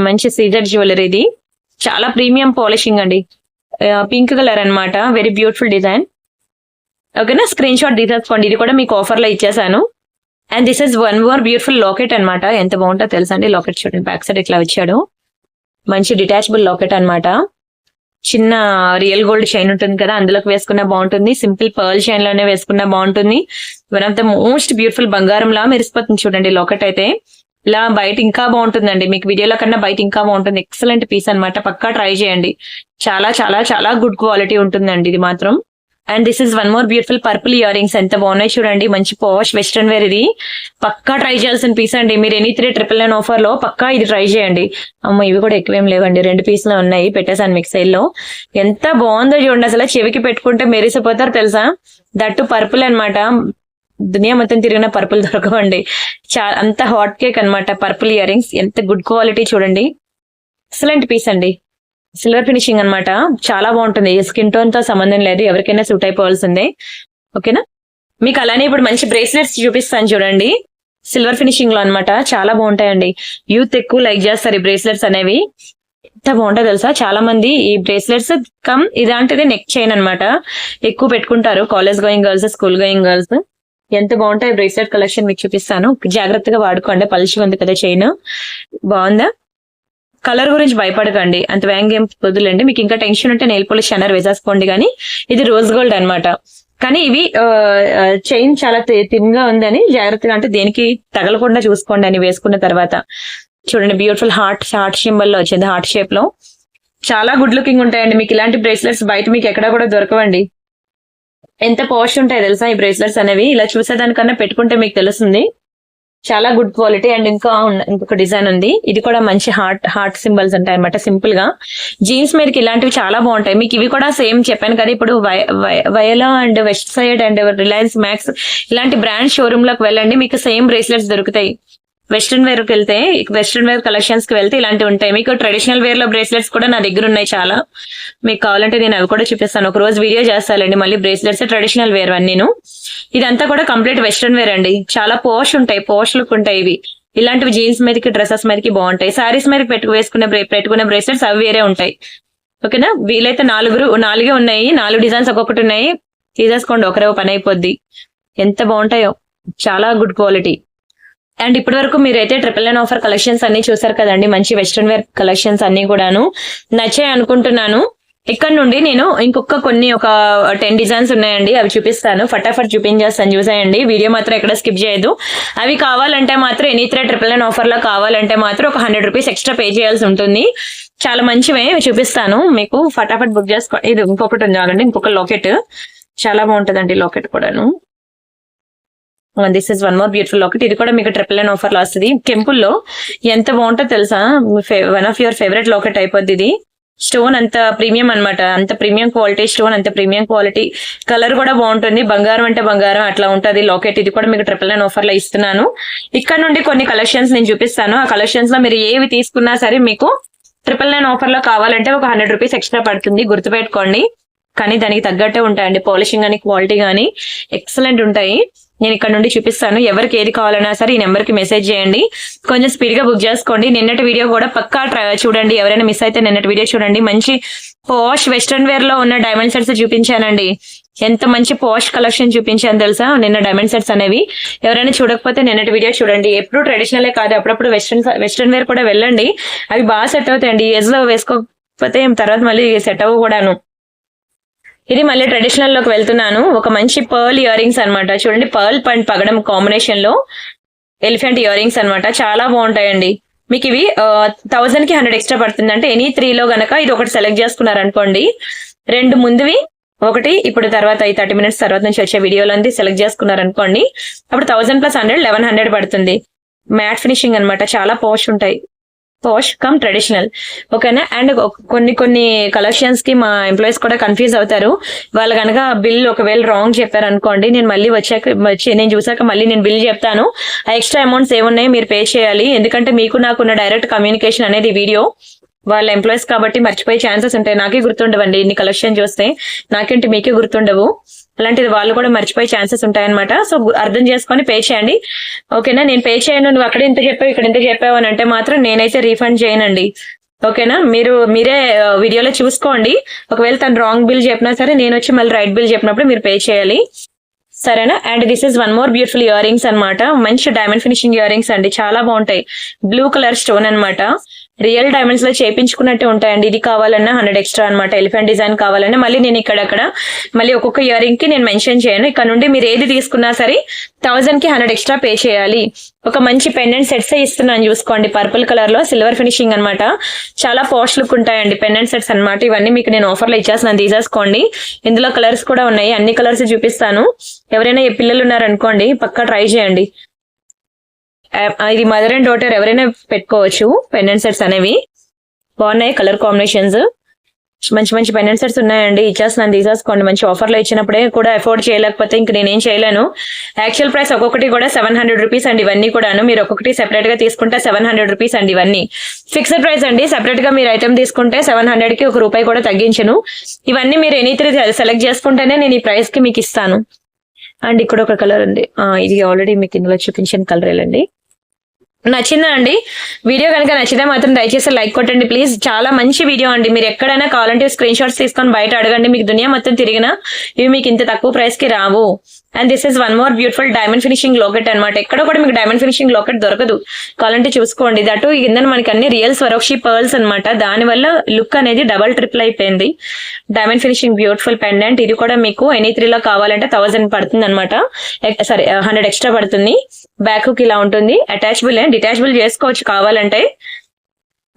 మంచి సీజర్ జ్యువెలరీ, ఇది చాలా ప్రీమియం పాలిషింగ్ అండి. పింక్ కలర్ అన్నమాట, వెరీ బ్యూటిఫుల్ డిజైన్, ఓకేనా. స్క్రీన్ షాట్ తీసేసుకోండి. ఇది కూడా మీకు ఆఫర్ లో ఇచ్చేసాను. And this is one more beautiful locket అన్నమాట. ఎంత బాగుంటుందో తెలుసా అండి. లాకెట్ చూడండి, బ్యాక్ సైడ్ ఇట్లా వచ్చాడు. మంచి డిటాచబుల్ లాకెట్ అన్నమాట. చిన్న రియల్ గోల్డ్ చైన్ ఉంటుంది కదా, అందులోకి వేసుకున్నా బాగుంటుంది. సింపుల్ పర్ల్ చైన్ లోనే వేసుకున్నా బాగుంటుంది. One of the most beautiful బంగారం లా మెరిసిపోతుంది చూడండి లాకెట్ అయితే. ఇలా బయట ఇంకా బాగుంటుందండి, మీకు వీడియోలో కన్నా బయట ఇంకా బాగుంటుంది. ఎక్సలెంట్ పీస్ అన్నమాట, పక్కా ట్రై చేయండి. చాలా చాలా చాలా గుడ్ క్వాలిటీ ఉంటుందండి ఇది మాత్రం. And this is one more beautiful purple ear rings. ఎంత బాగున్నాయి చూడండి, మంచి పాష్ వెస్ట్రన్ వేర్. ఇది పక్కా ట్రై చేయాల్సిన పీస్ అండి. మీరు ఎనీ 399 ఆఫర్ లో పక్కా ఇది ట్రై చేయండి. అమ్మ ఇవి కూడా ఎక్కువేం లేవండి, 2 పీసులు ఉన్నాయి, పెట్టేసాను మీకు సేల్ లో. ఎంత బాగుందో చూడండి, అసలు చెవికి పెట్టుకుంటే మెరిసిపోతారు తెలుసా. దట్టు పర్పుల్ అన్నమాట. దునియా మొత్తం తిరిగిన పర్పుల్ దొరకవండి. అంత హాట్ కేక్ అన్నమాట పర్పుల్ ఇయర్ రింగ్స్. ఎంత గుడ్ క్వాలిటీ చూడండి, ఎక్సలెంట్ పీస్ అండి. సిల్వర్ ఫినిషింగ్ అన్నమాట, చాలా బాగుంటుంది. స్కిన్ టోన్ తో సంబంధం లేదు, ఎవరికైనా సూట్ అయిపోవాల్సిందే, ఓకేనా. మీకు అలానే ఇప్పుడు మంచి బ్రేస్లెట్స్ చూపిస్తాను చూడండి, సిల్వర్ ఫినిషింగ్ లో అన్నమాట. చాలా బాగుంటాయండి. యూత్ ఎక్కువ లైక్ చేస్తారు ఈ బ్రేస్లెట్స్ అనేవి. ఎంత బాగుంటాయి తెలుసా. చాలా మంది ఈ బ్రేస్లెట్స్ కమ్ ఇలాంటిది నెక్ చైన్ అన్నమాట ఎక్కువ పెట్టుకుంటారు, college going girls, school going girls. ఎంత బాగుంటాయి బ్రేస్లెట్ కలెక్షన్ మీకు చూపిస్తాను, జాగ్రత్తగా వాడుకోండి. పలిచి ఉంది కదా చైన్, బాగుందా. కలర్ గురించి భయపడకండి, అంత వ్యాంగేం వద్దులేండి. మీకు ఇంకా టెన్షన్ ఉంటే నెయిల్ పాలిష్ షన్నర్ వేసేసుకోండి. కానీ ఇది రోజ్ గోల్డ్ అన్నమాట. కానీ ఇవి చైన్ చాలా థిన్ గా ఉందని జాగ్రత్తగా, అంటే దేనికి తగలకుండా చూసుకోండి అని వేసుకున్న తర్వాత. చూడండి బ్యూటిఫుల్ హార్ట్ సింబల్ లో వచ్చింది, హార్ట్ షేప్ లో. చాలా గుడ్ లుకింగ్ ఉంటాయండి. మీకు ఇలాంటి బ్రేస్లెట్స్ బయట మీకు ఎక్కడా కూడా దొరకవండి. ఎంత పాష్ ఉంటాయి తెలుసా ఈ బ్రేస్లెట్స్ అనేవి. ఇలా చూసేదానికన్నా పెట్టుకుంటే మీకు తెలుస్తుంది. చాలా గుడ్ క్వాలిటీ. అండ్ ఇంకొక డిజైన్ ఉంది, ఇది కూడా మంచి హార్ట్ సింబల్స్ ఉంటాయి అనమాట. సింపుల్ గా జీన్స్ మీదకి ఇలాంటివి చాలా బాగుంటాయి. మీకు ఇవి కూడా సేమ్ చెప్పాను కదా, ఇప్పుడు వయలా and Westside and Reliance Max ఇలాంటి బ్రాండ్ షోరూమ్ లోకి వెళ్ళండి, మీకు సేమ్ బ్రేస్లెట్స్ దొరుకుతాయి. వెస్ట్రన్ వేర్ కి వెళ్తే, వెస్ట్రన్ వేర్ కలెక్షన్స్ కి వెళ్తే ఇలాంటివి ఉంటాయి. మీకు ట్రెడిషనల్ వేర్ లో బ్రేస్లెట్స్ కూడా నా దగ్గర ఉన్నాయి చాలా. మీకు కావాలంటే నేను అవి కూడా చూపిస్తాను, ఒక రోజు వీడియో చేస్తానండి. మళ్ళీ బ్రేస్లెట్స్ ట్రెడిషనల్ వేర్ అన్నీను. ఇదంతా కూడా కంప్లీట్ వెస్ట్రన్ వేర్ అండి. చాలా పోష్ ఉంటాయి, పోష్ లుక్ ఉంటాయి ఇవి. ఇలాంటివి జీన్స్ మీదకి, డ్రెస్సెస్ మీదకి బాగుంటాయి. శారీస్ మీద పెట్టుకునే బ్రేస్లెట్స్ అవి వేరే ఉంటాయి, ఓకేనా. వీలైతే 4 ఉన్నాయి, 4 డిజైన్స్ ఒక్కొక్కటి ఉన్నాయి, తీసేసుకోండి, ఒకరే పని అయిపోద్ది. ఎంత బాగుంటాయో, చాలా గుడ్ క్వాలిటీ. అండ్ ఇప్పటి వరకు మీరైతే 999 ఆఫర్ కలెక్షన్స్ అన్ని చూసారు కదండి, మంచి వెస్ట్రన్ వేర్ కలెక్షన్స్ అన్ని కూడాను నచ్చాయి అనుకుంటున్నాను. ఇక్కడ నుండి నేను ఇంకొక ఒక 10 డిజైన్స్ ఉన్నాయండి, అవి చూపిస్తాను. ఫటాఫట్ చూపించేస్తాను, చూసేయండి. వీడియో మాత్రం ఎక్కడ స్కిప్ చేయదు. అవి కావాలంటే మాత్రం ఎనీ 999 ఆఫర్ లో కావాలంటే మాత్రం ఒక 100 రూపీస్ ఎక్స్ట్రా పే చేయాల్సి ఉంటుంది. చాలా మంచివే చూపిస్తాను మీకు, ఫటాఫట్ బుక్ చేసుకో. ఇది ఇంకొకటి ఉంది, ఇంకొక లాకెట్ చాలా బాగుంటుందండి, లాకెట్ కూడాను. This is one more beautiful locket. ఇది కూడా మీకు 999 ఆఫర్ లో వస్తుంది. కెంపుల్లో ఎంత బాగుంటుందో తెలుసా, one of your favourite locket అయిపోద్ది ఇది. స్టోన్ అంత ప్రీమియం అన్నమాట, అంత ప్రీమియం క్వాలిటీ స్టోన్, అంత ప్రీమియం క్వాలిటీ, కలర్ కూడా బాగుంటుంది. బంగారం అంటే బంగారం అట్లా ఉంటది లాకెట్. ఇది కూడా మీకు 999 ఆఫర్ లో ఇస్తున్నాను. ఇక్కడ నుండి కొన్ని కలెక్షన్స్ నేను చూపిస్తాను. ఆ కలెక్షన్స్ లో మీరు ఏవి తీసుకున్నా సరే మీకు 999 ఆఫర్ లో కావాలంటే ఒక 100 రూపీస్ ఎక్స్ట్రా పడుతుంది, గుర్తుపెట్టుకోండి. కానీ దానికి తగ్గట్టే ఉంటాయండి, పాలిషింగ్ కానీ క్వాలిటీ కానీ ఎక్సలెంట్ ఉంటాయి. నేను ఇక్కడ నుండి చూపిస్తాను. ఎవరికి ఏది కావాలన్నా సరే ఈ నెంబర్ కి మెసేజ్ చేయండి, కొంచెం స్పీడ్ గా బుక్ చేసుకోండి. నిన్నటి వీడియో కూడా పక్కా చూడండి, ఎవరైనా మిస్ అయితే నిన్నటి వీడియో చూడండి. మంచి పాష్ వెస్ట్రన్ వేర్ లో ఉన్న డైమండ్ సెట్స్ చూపించానండి. ఎంత మంచి పాష్ కలెక్షన్ చూపించాను తెలుసా నిన్న డైమండ్ సెట్స్ అనేవి. ఎవరైనా చూడకపోతే నిన్నటి వీడియో చూడండి. ఎప్పుడు ట్రెడిషనలే కాదు, అప్పుడప్పుడు వెస్ట్రన్ వేర్ కూడా వెళ్ళండి, అవి బాగా సెట్ అవుతాయండి. ఏజ్ లో వేసుకోకపోతే తర్వాత మళ్ళీ సెట్ అవ్వ కూడాను. ఇది మళ్ళీ ట్రెడిషనల్ లోకి వెళ్తున్నాను. ఒక మంచి పర్ల్ ఇయర్ రింగ్స్ అనమాట, చూడండి పర్ల్ అండ్ పగడం కాంబినేషన్ లో ఎలిఫెంట్ ఇయర్ రింగ్స్ అనమాట, చాలా బాగుంటాయండి. మీకు ఇవి 1000 కి 100 ఎక్స్ట్రా పడుతుంది. అంటే ఎనీ 3 లో గనక ఇది ఒకటి సెలెక్ట్ చేసుకున్నారనుకోండి, 2 ముందువి ఒకటి ఇప్పుడు తర్వాత ఈ 30 minutes తర్వాత నుంచి వచ్చే వీడియోలో సెలెక్ట్ చేసుకున్నారనుకోండి, అప్పుడు 1000 + 100 1100 పడుతుంది. మ్యాట్ ఫినిషింగ్ అనమాట, చాలా పాష్ ఉంటాయి, పాష్ కమ్ ట్రెడిషనల్. ఓకేనా. అండ్ కొన్ని కలెక్షన్స్ కి మా ఎంప్లాయీస్ కూడా కన్ఫ్యూజ్ అవుతారు. వాళ్ళు కనుక బిల్ ఒకవేళ రాంగ్ చెప్పారు అనుకోండి, నేను మళ్ళీ నేను చూసాక మళ్ళీ నేను బిల్ చెప్తాను. ఆ ఎక్స్ట్రా అమౌంట్స్ ఏమున్నాయో మీరు పే చేయాలి. ఎందుకంటే మీకు నాకున్న డైరెక్ట్ కమ్యూనికేషన్ అనేది వీడియో, వాళ్ళ ఎంప్లాయీస్ కాబట్టి మర్చిపోయే ఛాన్సెస్ ఉంటాయి. నాకే గుర్తుండవండి, ఇన్ని కలెక్షన్ చూస్తే నాకేంటి మీకే గుర్తుండవు. అలాంటిది వాళ్ళు కూడా మర్చిపోయే ఛాన్సెస్ ఉంటాయన్నమాట. సో అర్థం చేసుకొని పే చేయండి. ఓకేనా. నేను పే చేయను, నువ్వు అక్కడ ఇంత చెప్పావు ఇక్కడ ఇంత చెప్పావు అని అంటే మాత్రం నేనైతే రీఫండ్ చేయనండి. ఓకేనా. మీరే వీడియోలో చూసుకోండి. ఒకవేళ తను రాంగ్ బిల్ చెప్పినా సరే నేను వచ్చి మళ్ళీ రైట్ బిల్ చెప్పినప్పుడు మీరు పే చేయాలి, సరేనా. And this is one more beautiful ear rings అనమాట. మంచి డైమండ్ ఫినిషింగ్ ఇయర్ రింగ్స్ అండి, చాలా బాగుంటాయి. బ్లూ కలర్ స్టోన్ అనమాట, రియల్ డైమండ్స్ లో చేయించుకున్నట్టే ఉంటాయండి. ఇది కావాలన్నా 100 ఎక్స్ట్రా అనమాట. ఎలిఫెంట్ డిజైన్ కావాలన్నా మళ్ళీ నేను ఇక్కడక్కడ మళ్ళీ ఒక్కొక్క ఇయర్ రింగ్ కి నేను మెన్షన్ చేయను. ఇక్కడ నుండి మీరు ఏది తీసుకున్నా సరే 1000 కి 100 ఎక్స్ట్రా పే చేయాలి. ఒక మంచి పెండెంట్ సెట్స్ ఇస్తున్నాను చూసుకోండి, పర్పుల్ కలర్ లో సిల్వర్ ఫినిషింగ్ అనమాట, చాలా పాష్ లుక్ ఉంటాయండి పెండెంట్ సెట్స్ అనమాట. ఇవన్నీ మీకు నేను ఆఫర్ లో ఇచ్చేస్తున్నాను, తీసేసుకోండి. ఇందులో కలర్స్ కూడా ఉన్నాయి, అన్ని కలర్స్ చూపిస్తాను. ఎవరైనా పిల్లలు ఉన్నారనుకోండి పక్కా ట్రై చేయండి. ఇది మదర్ అండ్ డాటర్ ఎవరైనా పెట్టుకోవచ్చు. పెండెంట్ సెట్స్ అనేవి బాగున్నాయి, కలర్ కాంబినేషన్స్ మంచి మంచి పెండెంట్ సెట్స్ ఉన్నాయండి. ఇచ్చేస్తున్నాను, తీసేసుకోండి. మంచి ఆఫర్లో ఇచ్చినప్పుడే కూడా అఫోర్డ్ చేయలేకపోతే ఇంక నేనేం చేయలేను. యాక్చువల్ ప్రైస్ ఒక్కొక్కటి కూడా 700 రూపీస్ అండి. ఇవన్నీ కూడాను మీరు ఒక్కొక్కటి సెపరేట్ గా తీసుకుంటే 700 రూపీస్ అండి. ఇవన్నీ ఫిక్స్డ్ ప్రైస్ అండి. సెపరేట్ గా మీరు ఐటమ్ తీసుకుంటే 700 కి ₹1 కూడా తగ్గించను. ఇవన్నీ మీరు ఎనీ 3 సెలెక్ట్ చేసుకుంటేనే నేను ఈ ప్రైస్ కి మీకు ఇస్తాను. అండ్ ఇక్కడ ఒక కలర్ ఉంది, ఇది ఆల్రెడీ మీకు ఇందులో చూపించిన కలరేలండి. నచ్చిందా అండి? వీడియో కనుక నచ్చితే మాత్రం దయచేసి లైక్ కొట్టండి ప్లీజ్. చాలా మంచి వీడియో అండి. మీరు ఎక్కడైనా కావాలంటే స్క్రీన్ షాట్స్ తీసుకొని బయట అడగండి, మీకు దునియా మొత్తం తిరిగినా ఇవి మీకు ఇంత తక్కువ ప్రైస్ కి రావు. And this is one more beautiful diamond finishing locket అనమాట. ఎక్కడ కూడా మీకు డైమండ్ ఫినిషింగ్ లాకెట్ దొరకదు, కావాలంటే చూసుకోండి. దట్ కింద మనకి అన్ని రియల్ స్వరోక్షి పర్ల్స్ అనమాట. దాని వల్ల లుక్ అనేది డబల్ ట్రిపుల్ అయిపోయింది. Diamond finishing beautiful pendant. ఇది కూడా మీకు ఎనీ 3 లో కావాలంటే 1000 పడుతుంది అనమాట, సారీ 100 ఎక్స్ట్రా పడుతుంది. బ్యాక్ కి ఇలా ఉంటుంది, అటాచబుల్ అండ్ డిటాచబుల్ చేసుకోవచ్చు కావాలంటే.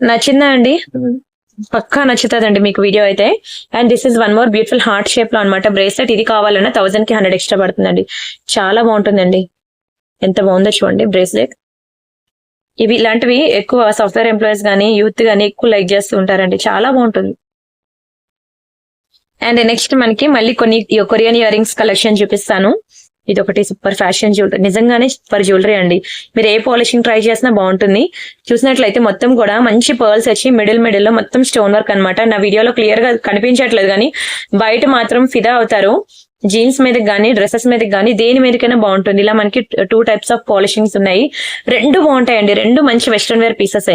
నచ్చిందా అండి? పక్కా నచ్చుతుందండి మీకు వీడియో అయితే. And this is one more beautiful heart shape లో అనమాట బ్రేస్లెట్. ఇది కావాలన్నా 1000 కి 100 ఎక్స్ట్రా పడుతుందండి. చాలా బాగుంటుందండి, ఎంత బాగుందో చూడండి బ్రేస్లెట్. ఇవి ఇలాంటివి ఎక్కువ సాఫ్ట్వేర్ ఎంప్లాయీస్ కానీ యూత్ కానీ ఎక్కువ లైక్ చేస్తూ ఉంటారండి, చాలా బాగుంటుంది. అండ్ నెక్స్ట్ మనకి మళ్ళీ కొన్ని కొరియన్ ఇయర్ రింగ్స్ కలెక్షన్ చూపిస్తాను. ఇది ఒకటి సూపర్ ఫ్యాషన్ జ్యువెలరీ, నిజంగానే సూపర్ జ్యువెలరీ అండి. మీరు ఏ పాలిషింగ్ ట్రై చేసినా బాగుంటుంది. చూసినట్లయితే మొత్తం కూడా మంచి పర్ల్స్ వచ్చి మిడిల్ లో మొత్తం స్టోన్ వర్క్ అనమాట. నా వీడియోలో క్లియర్ గా కనిపించట్లేదు కానీ బయట మాత్రం ఫిదా అవుతారు. జీన్స్ మీదకి కానీ డ్రెస్సెస్ మీదకి కానీ దేని మీదకైనా బాగుంటుంది. ఇలా మనకి 2 types ఆఫ్ పాలిషింగ్స్ ఉన్నాయి. 2 బాగుంటాయండి, 2 మంచి వెస్ట్రన్ వేర్ పీసెస్.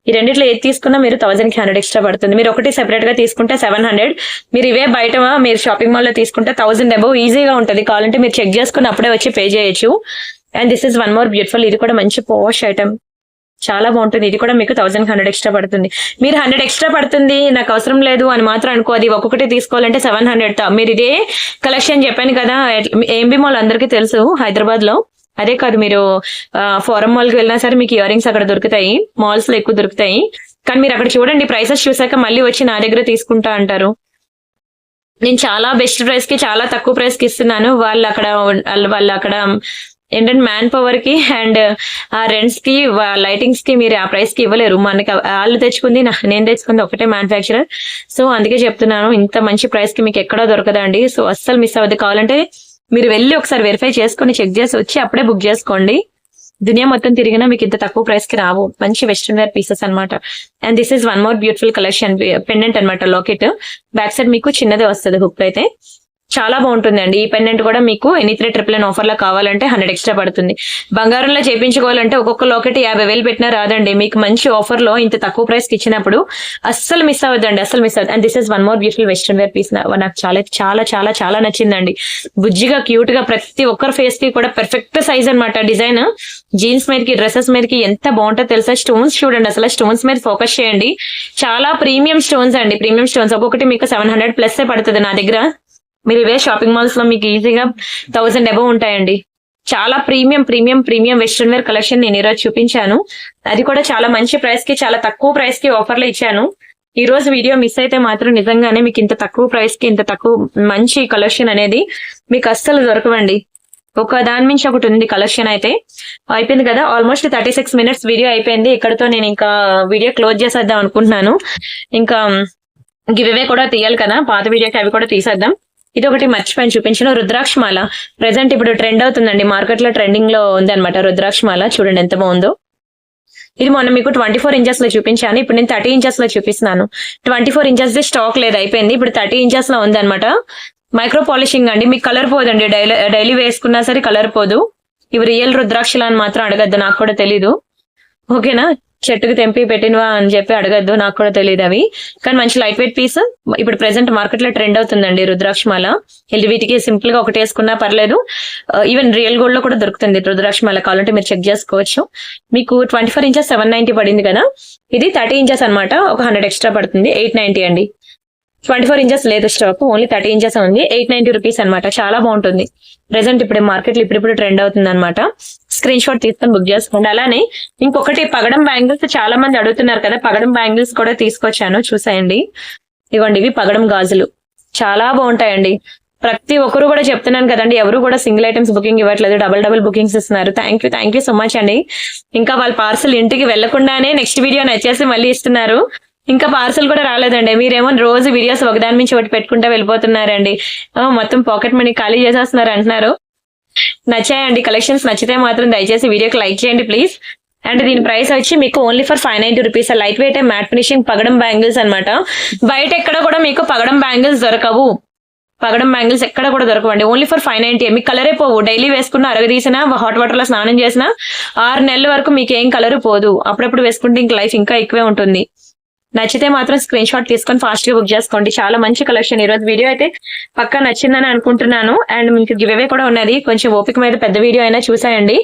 ఈ రెండిట్లో ఏది తీసుకున్నా మీరు 1000 కి 100 ఎక్స్ట్రా పడుతుంది. మీరు ఒకటి సెపరేట్ గా తీసుకుంటే 700. మీరు ఇవే బయట మీరు షాపింగ్ మాల్ లో తీసుకుంటే 1000 అబౌవ్ ఈజీగా ఉంటుంది. కావాలంటే మీరు చెక్ చేసుకుని అప్పుడే వచ్చి పే చేయొచ్చు. And this is one more beautiful. ఇది కూడా మంచి పాష్ ఐటమ్, చాలా బాగుంటుంది. ఇది కూడా మీకు 1000 కి 100 ఎక్స్ట్రా పడుతుంది. మీరు 100 ఎక్స్ట్రా పడుతుంది నాకు అవసరం లేదు అని మాత్రం అనుకోది. ఒక్కొక్కటి తీసుకోవాలంటే 700. మీరు ఇదే కలెక్షన్ చెప్పాను కదా, ఏంబీ మాల్ అందరికీ తెలుసు హైదరాబాద్ లో. అదే కాదు, మీరు ఫోరం మాల్ కి వెళ్ళినా సరే మీకు ఇయర్ రింగ్స్ అక్కడ దొరుకుతాయి, మాల్స్ లో ఎక్కువ దొరుకుతాయి. కానీ మీరు అక్కడ చూడండి, ప్రైసెస్ చూసాక మళ్ళీ వచ్చి నా దగ్గర తీసుకుంటా అంటారు. నేను చాలా బెస్ట్ ప్రైస్ కి చాలా తక్కువ ప్రైస్ కి ఇస్తున్నాను. వాళ్ళు అక్కడ ఏంటంటే మ్యాన్ పవర్ కి అండ్ ఆ రెంట్స్ కి లైటింగ్స్ కి మీరు ఆ ప్రైస్ కి ఇవ్వలేరు. మనకి వాళ్ళు తెచ్చుకుంది నేను తెచ్చుకుంది ఒకటే మ్యానుఫ్యాక్చరర్. సో అందుకే చెప్తున్నాను, ఇంత మంచి ప్రైస్ కి మీకు ఎక్కడా దొరకదండి. సో అస్సలు మిస్ అవ్వద్దు. కావాలంటే మీరు వెళ్ళి ఒకసారి వెరిఫై చేసుకొని చెక్ చేసి వచ్చి అప్పుడే బుక్ చేసుకోండి. దునియా మొత్తం తిరిగినా మీకు ఇంత తక్కువ ప్రైస్ కి రావు. మంచి వెస్ట్రన్ వేర్ పీసెస్ అన్నమాట. And this is one more beautiful collection, pendant అన్నమాట. లాకెట్ బ్యాక్ సైడ్ మీకు చిన్నదే వస్తుంది హుక్ అయితే. చాలా బాగుంటుంది అండి. ఈ పెండెంట్ కూడా మీకు ఎనీ 399 ఆఫర్ లో కావాలంటే 100 ఎక్స్ట్రా పడుతుంది. బంగారంలో చేయించుకోవాలంటే ఒక్కొక్క లాకెట్ 50,000 పెట్టినా రాదండి. మీకు మంచి ఆఫర్ లో ఇంత తక్కువ ప్రైస్ కి ఇచ్చినప్పుడు అస్సలు మిస్ అవ్వద్దండి, అస్సలు మిస్ అవ్వద్దు. And this is one more beautiful western wear piece. నాకు చాలా చాలా చాలా చాలా నచ్చిందండి. బుజ్జిగా క్యూట్ గా ప్రతి ఒక్కరి ఫేస్ కి కూడా పర్ఫెక్ట్ సైజ్ అన్నమాట. డిజైన్ జీన్స్ మీదకి డ్రెస్సెస్ మీదకి ఎంత బాగుంటుందో తెలుసా. స్టోన్స్ చూడండి, అసలు స్టోన్స్ మీద ఫోకస్ చేయండి. చాలా ప్రీమియం స్టోన్స్ అండి, ప్రీమియం స్టోన్స్. ఒక్కొక్కటి మీకు 700 ప్లస్ పడుతుంది. నా దగ్గర మీరు ఇవే షాపింగ్ మాల్స్ లో మీకు ఈజీగా 1000 అబవ్ ఉంటాయండి. చాలా premium premium premium western wear collection నేను ఈరోజు చూపించాను. అది కూడా చాలా మంచి ప్రైస్ కి, చాలా తక్కువ ప్రైస్ కి ఆఫర్లు ఇచ్చాను. ఈ రోజు వీడియో మిస్ అయితే మాత్రం నిజంగానే మీకు ఇంత తక్కువ ప్రైస్ కి ఇంత తక్కువ మంచి కలెక్షన్ అనేది మీకు అస్సలు దొరకవండి. ఒక దాని మించి ఒకటి ఉంది కలెక్షన్ అయితే. అయిపోయింది కదా, ఆల్మోస్ట్ 36 మినిట్స్ వీడియో అయిపోయింది. ఇక్కడతో నేను ఇంకా వీడియో క్లోజ్ చేసేద్దాం అనుకుంటున్నాను. ఇంకా గివ్ అవే కూడా తీయాలి కదా, పాత వీడియోకి అవి కూడా తీసేద్దాం. ఇది ఒకటి మర్చిపోయి చూపించిన రుద్రాక్షమాల. ప్రెసెంట్ ఇప్పుడు ట్రెండ్ అవుతుందండి, మార్కెట్ లో ట్రెండింగ్ లో ఉంది అనమాట రుద్రాక్షమాల. చూడండి ఎంత బాగుందో. ఇది మొన్న మీకు 24 ఇంచెస్ లో చూపించాను, ఇప్పుడు నేను 30 ఇంచెస్ లో చూపిస్తున్నాను. 24 ఇంచెస్ ది స్టాక్ లేదు, అయిపోయింది. ఇప్పుడు 30 ఇంచెస్ లో ఉంది అనమాట. మైక్రో పాలిషింగ్ అండి, మీకు కలర్ పోదండి. డైలీ వేసుకున్నా సరే కలర్ పోదు. ఇవి రియల్ రుద్రాక్షలు అని మాత్రం అడగద్దు, నాకు కూడా తెలీదు. ఓకేనా, చెట్టుకు తెంపి పెట్టినవా అని చెప్పి అడగద్దు, నాకు కూడా తెలియదు అవి. కానీ మంచి లైట్ వెయిట్ పీస్. ఇప్పుడు ప్రెసెంట్ మార్కెట్ లో ట్రెండ్ అవుతుందండి రుద్రాక్షమాల. వీటికి సింపుల్ గా ఒకటి వేసుకున్నా పర్లేదు. ఈవెన్ రియల్ గోల్డ్ లో కూడా దొరుకుతుంది రుద్రాక్షమాల, కావాలంటే మీరు చెక్ చేసుకోవచ్చు. మీకు 24 ఇంచెస్ 790 పడింది కదా, ఇది 30 ఇంచెస్ అనమాట. ఒక 100 ఎక్స్ట్రా పడుతుంది, 890 అండి. 24 ఇంచెస్ లేదు స్టాక్, ఓన్లీ 30 ఇంచెస్ ఉంది. 890 రూపీస్ అనమాట. చాలా బాగుంటుంది. ప్రెసెంట్ ఇప్పుడు మార్కెట్ లో ఇప్పుడు ట్రెండ్ అవుతుంది అనమాట. స్క్రీన్ షాట్ తీసుకొని బుక్ చేసుకోండి. అలానే ఇంకొకటి పగడం బ్యాంగిల్స్ చాలా మంది అడుగుతున్నారు కదా, పగడం బ్యాంగిల్స్ కూడా తీసుకొచ్చాను, చూసేయండి. ఇవ్వండి, ఇవి పగడం గాజులు చాలా బాగుంటాయండి. ప్రతి ఒక్కరు కూడా చెప్తున్నాను కదండి, ఎవరు కూడా సింగిల్ ఐటమ్స్ బుకింగ్ ఇవ్వట్లేదు, డబుల్ బుకింగ్స్ ఇస్తున్నారు. థ్యాంక్ యూ సో మచ్ అండి. ఇంకా వాళ్ళ పార్సల్ ఇంటికి వెళ్లకుండానే నెక్స్ట్ వీడియో నచ్చేసి మళ్ళీ ఇస్తున్నారు. ఇంకా పార్సల్ కూడా రాలేదండి. మీరేమో రోజు వీడియోస్ ఒకదాని నుంచి ఒకటి పెట్టుకుంటా వెళ్ళిపోతున్నారండి. మొత్తం పాకెట్ మనీ ఖాళీ చేసేస్తున్నారు అంటున్నారు. నచ్చాయండి కలెక్షన్స్? నచ్చితే మాత్రం దయచేసి వీడియోకి లైక్ చేయండి ప్లీజ్. అండ్ దీని ప్రైస్ వచ్చి మీకు only for 590 rupees. Light weight matte finishing పగడం బ్యాంగిల్స్ అనమాట. బయట ఎక్కడ కూడా మీకు పగడం బ్యాంగిల్స్ దొరకవు. పగడం బ్యాంగిల్స్ ఎక్కడ కూడా దొరకవండి. Only for 590. మీకు కలరే పోవు. డైలీ వేసుకున్న అరగదీసినా హాట్ వాటర్ లో స్నానం చేసినా 6 నెలల వరకు మీకు ఏం కలర్ పోదు. అప్పుడప్పుడు వేసుకుంటే ఇంక లైఫ్ ఇంకా ఎక్కువే ఉంటుంది. నచ్చితే మాత్రం స్క్రీన్ షాట్ తీసుకొని ఫాస్ట్ గా బుక్ చేసుకోండి. చాలా మంచి కలెక్షన్. ఈ రోజు వీడియో అయితే పక్కా నచ్చిందని అనుకుంటున్నాను. అండ్ మీకు గివ్ అవే కూడా ఉన్నది, కొంచెం ఓపిక మీద పెద్ద వీడియో అయినా చూసాయండి.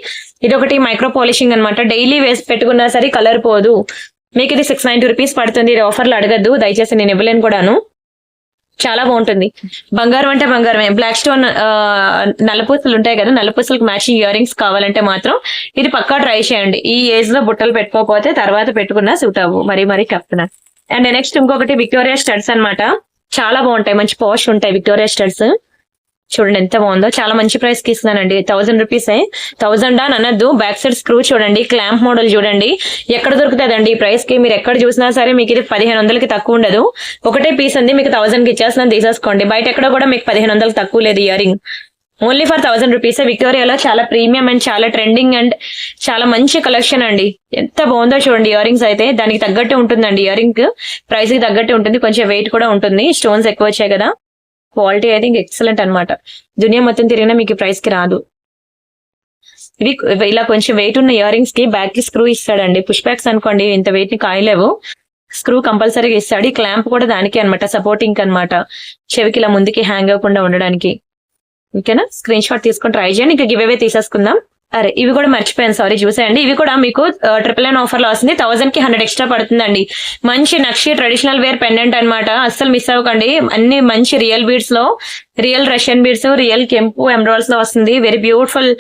ఇది ఒకటి మైక్రో పాలిషింగ్ అనమాట. డైలీ వేసి పెట్టుకున్నా సరే కలర్ పోదు. మీకు ఇది 690 రూపీస్ పడుతుంది. ఇది ఆఫర్లు అడగద్దు దయచేసి, నేను ఇవ్వలేను కూడాను. చాలా బాగుంటుంది. బంగారం అంటే బంగారమే. బ్లాక్ స్టోన్ నల్లపూసలు ఉంటాయి కదా, నల్లపూసలకు మ్యాచింగ్ ఇయర్ రింగ్స్ కావాలంటే మాత్రం ఇది పక్కా ట్రై చేయండి. ఈ ఏజ్ లో బుట్టలు పెట్టుకోకపోతే తర్వాత పెట్టుకున్నా సూట్ అవ్వు, మరీ చెప్తున్నా. అండ్ నెక్స్ట్ ఇంకొకటి విక్టోరియా స్టడ్స్ అన్నమాట. చాలా బాగుంటాయి, మంచి పాష్ ఉంటాయి విక్టోరియా స్టడ్స్. చూడండి ఎంత బాగుందో, చాలా మంచి ప్రైస్ కి ఇస్తున్నానండి. 1000 రూపీసే. 1000 అని అనద్దు. బ్యాక్ సైడ్ స్క్రూ చూడండి, క్లాంప్ మోడల్ చూడండి. ఎక్కడ దొరుకుతుందండి ఈ ప్రైస్ కి? మీరు ఎక్కడ చూసినా సరే మీకు ఇది 1500కి తక్కువ ఉండదు. ఒకటే పీస్ ఉంది, మీకు 1000కి ఇచ్చేస్తున్నాను, తీసేసుకోండి. బయట ఎక్కడ కూడా మీకు 1500కి తక్కువ లేదు earring. Only for 1000 rupees. విక్టోరియాలో చాలా ప్రీమియం అండ్ చాలా ట్రెండింగ్ అండ్ చాలా మంచి కలెక్షన్ అండి. ఎంత బాగుందో చూడండి. ఇయర్ రింగ్స్ అయితే దానికి తగ్గట్టు ఉంటుందండి. ఇయర్ రింగ్ ప్రైస్ కి తగ్గట్టు ఉంటుంది, కొంచెం వెయిట్ కూడా ఉంటుంది. స్టోన్స్ ఎక్కువ వచ్చాయి కదా, క్వాలిటీ అయితే ఇంక ఎక్సలెంట్ అనమాట. దునియా మొత్తం తిరిగినా మీకు ప్రైస్ కి రాదు. ఇవి ఇలా కొంచెం వెయిట్ ఉన్న ఇయర్ రింగ్స్ కి బ్యాక్ కి స్క్రూ ఇస్తాడండి. పుష్ బ్యాక్స్ అనుకోండి, ఇంత వెయిట్ ని కాయలేవు. స్క్రూ కంపల్సరీగా ఇస్తాడు. ఈ క్లాంప్ కూడా దానికి అనమాట, సపోర్టింగ్ అనమాట, చెవికి ఇలా ముందుకి హ్యాంగ్ అవ్వకుండా ఉండడానికి. ఓకేనా, స్క్రీన్ షాట్ తీసుకొని ట్రై చేయండి. ఇంకా గివ్ అవే తీసేసుకుందాం. అరే ఇవి కూడా మర్చిపోయాను, సారీ. చూసేయండి, ఇవి కూడా మీకు 999 ఆఫర్ లో వస్తుంది. 1000కి 100 ఎక్స్ట్రా పడుతుందండి. మంచి నక్షి ట్రెడిషనల్ వేర్ పెండెంట్ అనమాట. అస్సలు మిస్ అవ్వకండి. అన్ని మంచి రియల్ బీడ్స్ లో, రియల్ రష్యన్ బీడ్స్, రియల్ కెంపు ఎమరాల్డ్స్ లో వస్తుంది. Very beautiful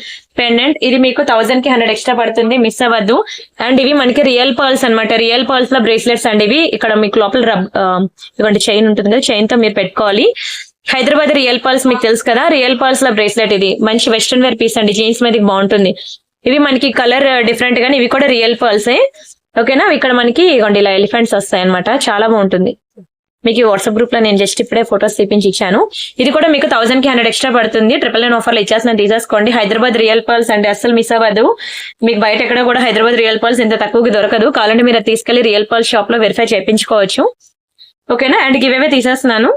pendant. ఇది మీకు 1000కి 100 ఎక్స్ట్రా పడుతుంది, మిస్ అవ్వద్దు. అండ్ ఇవి మనకి రియల్ పర్ల్స్ అనమాట. రియల్ పర్ల్స్ లో బ్రేస్లెట్స్ అండి ఇవి. ఇక్కడ మీకు లోపల ఇటువంటి చైన్ ఉంటుంది కదా, చైన్ తో మీరు పెట్టుకోవాలి. హైదరాబాద్ రియల్ పర్ల్స్ మీకు తెలుసు కదా, రియల్ పర్ల్స్ లో బ్రేస్లెట్. ఇది మంచి వెస్ట్రన్ వేర్ పీస్ అండి, జీన్స్ మీద బాగుంటుంది. ఇవి మనకి కలర్ డిఫరెంట్ గానీ ఇవి కూడా రియల్ పర్ల్సే. ఓకేనా, ఇక్కడ మనకి ఇగోండి ఇలా ఎలిఫెంట్స్ వస్తాయి అనమాట, చాలా బాగుంటుంది. మీకు వాట్సాప్ గ్రూప్ లో నేను జస్ట్ ఇప్పుడే ఫొటోస్ తీపించి ఇచ్చాను. ఇది కూడా మీకు 1000 కి 100 ఎక్స్ట్రా పడుతుంది. 999 ఆఫర్ లో ఇచ్చేసిన తీసేసుకోండి. హైదరాబాద్ రియల్ పర్ల్స్ అంటే అస్సలు మిస్ అవ్వదు. మీకు బయట ఎక్కడ కూడా హైదరాబాద్ రియల్ పర్ల్స్ ఇంత తక్కువకి దొరకదు. కావాలంటే మీరు తీసుకెళ్లి రియల్ పర్ల్స్ షాప్ లో వెరిఫై చేయించుకోవచ్చు. ఓకేనా, అండ్ గివ్ అవే తీసేస్తున్నాను.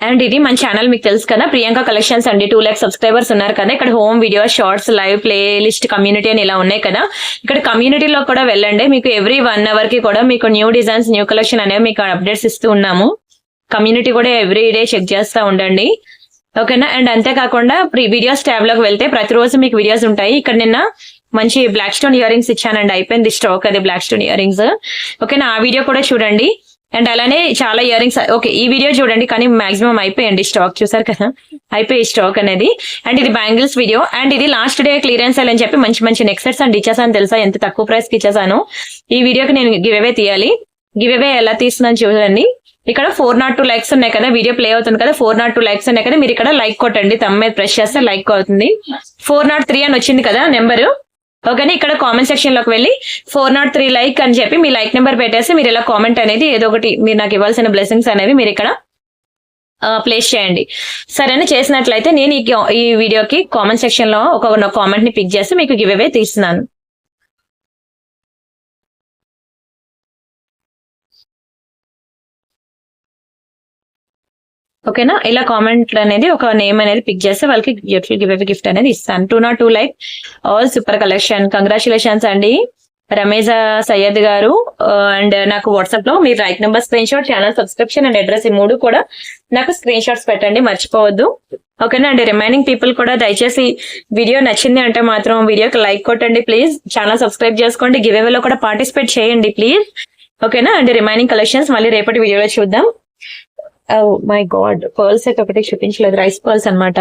అండ్ ఇది మన ఛానల్ మీకు తెలుసు కదా, ప్రియాంక కలెక్షన్స్ అండి. 2 lakhs సబ్స్క్రైబర్స్ ఉన్నారు కదా. ఇక్కడ home video, shorts, live, play list, community అని ఇలా ఉన్నాయి కదా. ఇక్కడ కమ్యూనిటీలో కూడా వెళ్ళండి. మీకు ఎవ్రీ 1 hour కి కూడా మీకు న్యూ డిజైన్స్, న్యూ కలెక్షన్ అనేవి మీకు అప్డేట్స్ ఇస్తూ ఉన్నాము. కమ్యూనిటీ కూడా ఎవ్రీ డే చెక్ చేస్తూ ఉండండి. ఓకేనా, అండ్ అంతేకాకుండా వీడియోస్ ట్యాబ్ లోకి వెళ్తే ప్రతిరోజు మీకు వీడియోస్ ఉంటాయి. ఇక్కడ నిన్న మంచి బ్లాక్ స్టోన్ ఇయర్ రింగ్స్ ఇచ్చానండి, అయిపోయింది స్టాక్ అది బ్లాక్ స్టోన్ ఇయర్ రింగ్స్. ఓకేనా, ఆ వీడియో కూడా చూడండి. అండ్ అలానే చాలా ఇయర్ రింగ్స్, ఓకే ఈ వీడియో చూడండి కానీ మాక్సిమం అయిపోయండి స్టాక్, చూసారు కదా అయిపోయి స్టాక్ అనేది. అండ్ ఇది బ్యాంగిల్స్ వీడియో. అండ్ ఇది లాస్ట్ డే క్లియరెన్స్ అని చెప్పి మంచి మంచి నెక్ సెట్స్ అండ్ ఇచ్చేసాను తెలుసా, ఎంత తక్కువ ప్రైస్ కి ఇచ్చేసాను. ఈ వీడియోకి నేను గివ్ అవే తీయాలి. గివ్ అవే ఎలా తీస్తున్నాను చూడండి. ఇక్కడ 402 likes ఉన్నాయి కదా, వీడియో ప్లే అవుతుంది కదా, 402 likes ఉన్నాయి కదా. మీరు ఇక్కడ లైక్ కొట్టండి, తమ్ మీద ప్రెస్ చేస్తే లైక్ అవుతుంది. 403 అని వచ్చింది కదా నెంబరు. ఓకేనా, ఇక్కడ కామెంట్ సెక్షన్ లోకి వెళ్ళి 403 లైక్ అని చెప్పి మీ లైక్ నెంబర్ పెట్టేసి మీరు ఇలా కామెంట్ అనేది ఏదో ఒకటి మీరు నాకు ఇవ్వాల్సిన బ్లెస్సింగ్స్ అనేవి మీరు ఇక్కడ ప్లేస్ చేయండి. సరేనా, చేసినట్లయితే నేను ఈ వీడియోకి కామెంట్ సెక్షన్ లో ఒక కామెంట్ ని పిక్ చేసి మీకు గివ్ అవే తీస్తున్నాను. ఓకేనా, ఇలా కామెంట్ అనేది ఒక నేమ్ అనేది పిక్ చేస్తే వాళ్ళకి గిఫ్ట్ అనేది ఇస్తాను. 202 like all super collection. Congratulations అండి రమేజా సయ్యద్ గారు. అండ్ నాకు వాట్సాప్ లో మీరు right number, screen shot, channel subscription and address ఈ 3 కూడా నాకు స్క్రీన్ షాట్స్ పెట్టండి, మర్చిపోవద్దు. ఓకేనా అండి, రిమైనింగ్ పీపుల్ కూడా దయచేసి వీడియో నచ్చింది అంటే మాత్రం వీడియోకి లైక్ కొట్టండి ప్లీజ్, ఛానల్ సబ్స్క్రైబ్ చేసుకోండి, గివ్ అవేలో కూడా పార్టిసిపేట్ చేయండి ప్లీజ్. ఓకేనా అండ్ రిమైనింగ్ కలెక్షన్స్ మళ్ళీ రేపటి వీడియోలో చూద్దాం. మై గాడ్, పర్ల్స్ అయితే ఒకటి చూపించలేదు, రైస్ పర్ల్స్ అన్నమాట,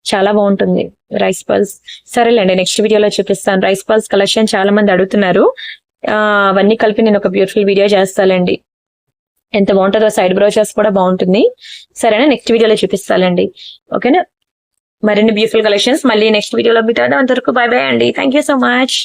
చాలా బాగుంటుంది రైస్ పర్ల్స్. సరేలేండి, నెక్స్ట్ వీడియోలో చూపిస్తాను. రైస్ పర్ల్స్ కలెక్షన్ చాలా మంది అడుగుతున్నారు, అవన్నీ కలిపి నేను ఒక బ్యూటిఫుల్ వీడియో చేస్తానండి. ఎంత బాగుంటుందో, సైడ్ బ్రోచెస్ కూడా బాగుంటుంది. సరేనా, నెక్స్ట్ వీడియోలో చూపిస్తానండి. ఓకేనా, మరిన్ని బ్యూటిఫుల్ కలెక్షన్స్ మళ్ళీ నెక్స్ట్ వీడియోలో బిటాను. అంతవరకు బై బై అండి, థ్యాంక్ యూ సో మచ్.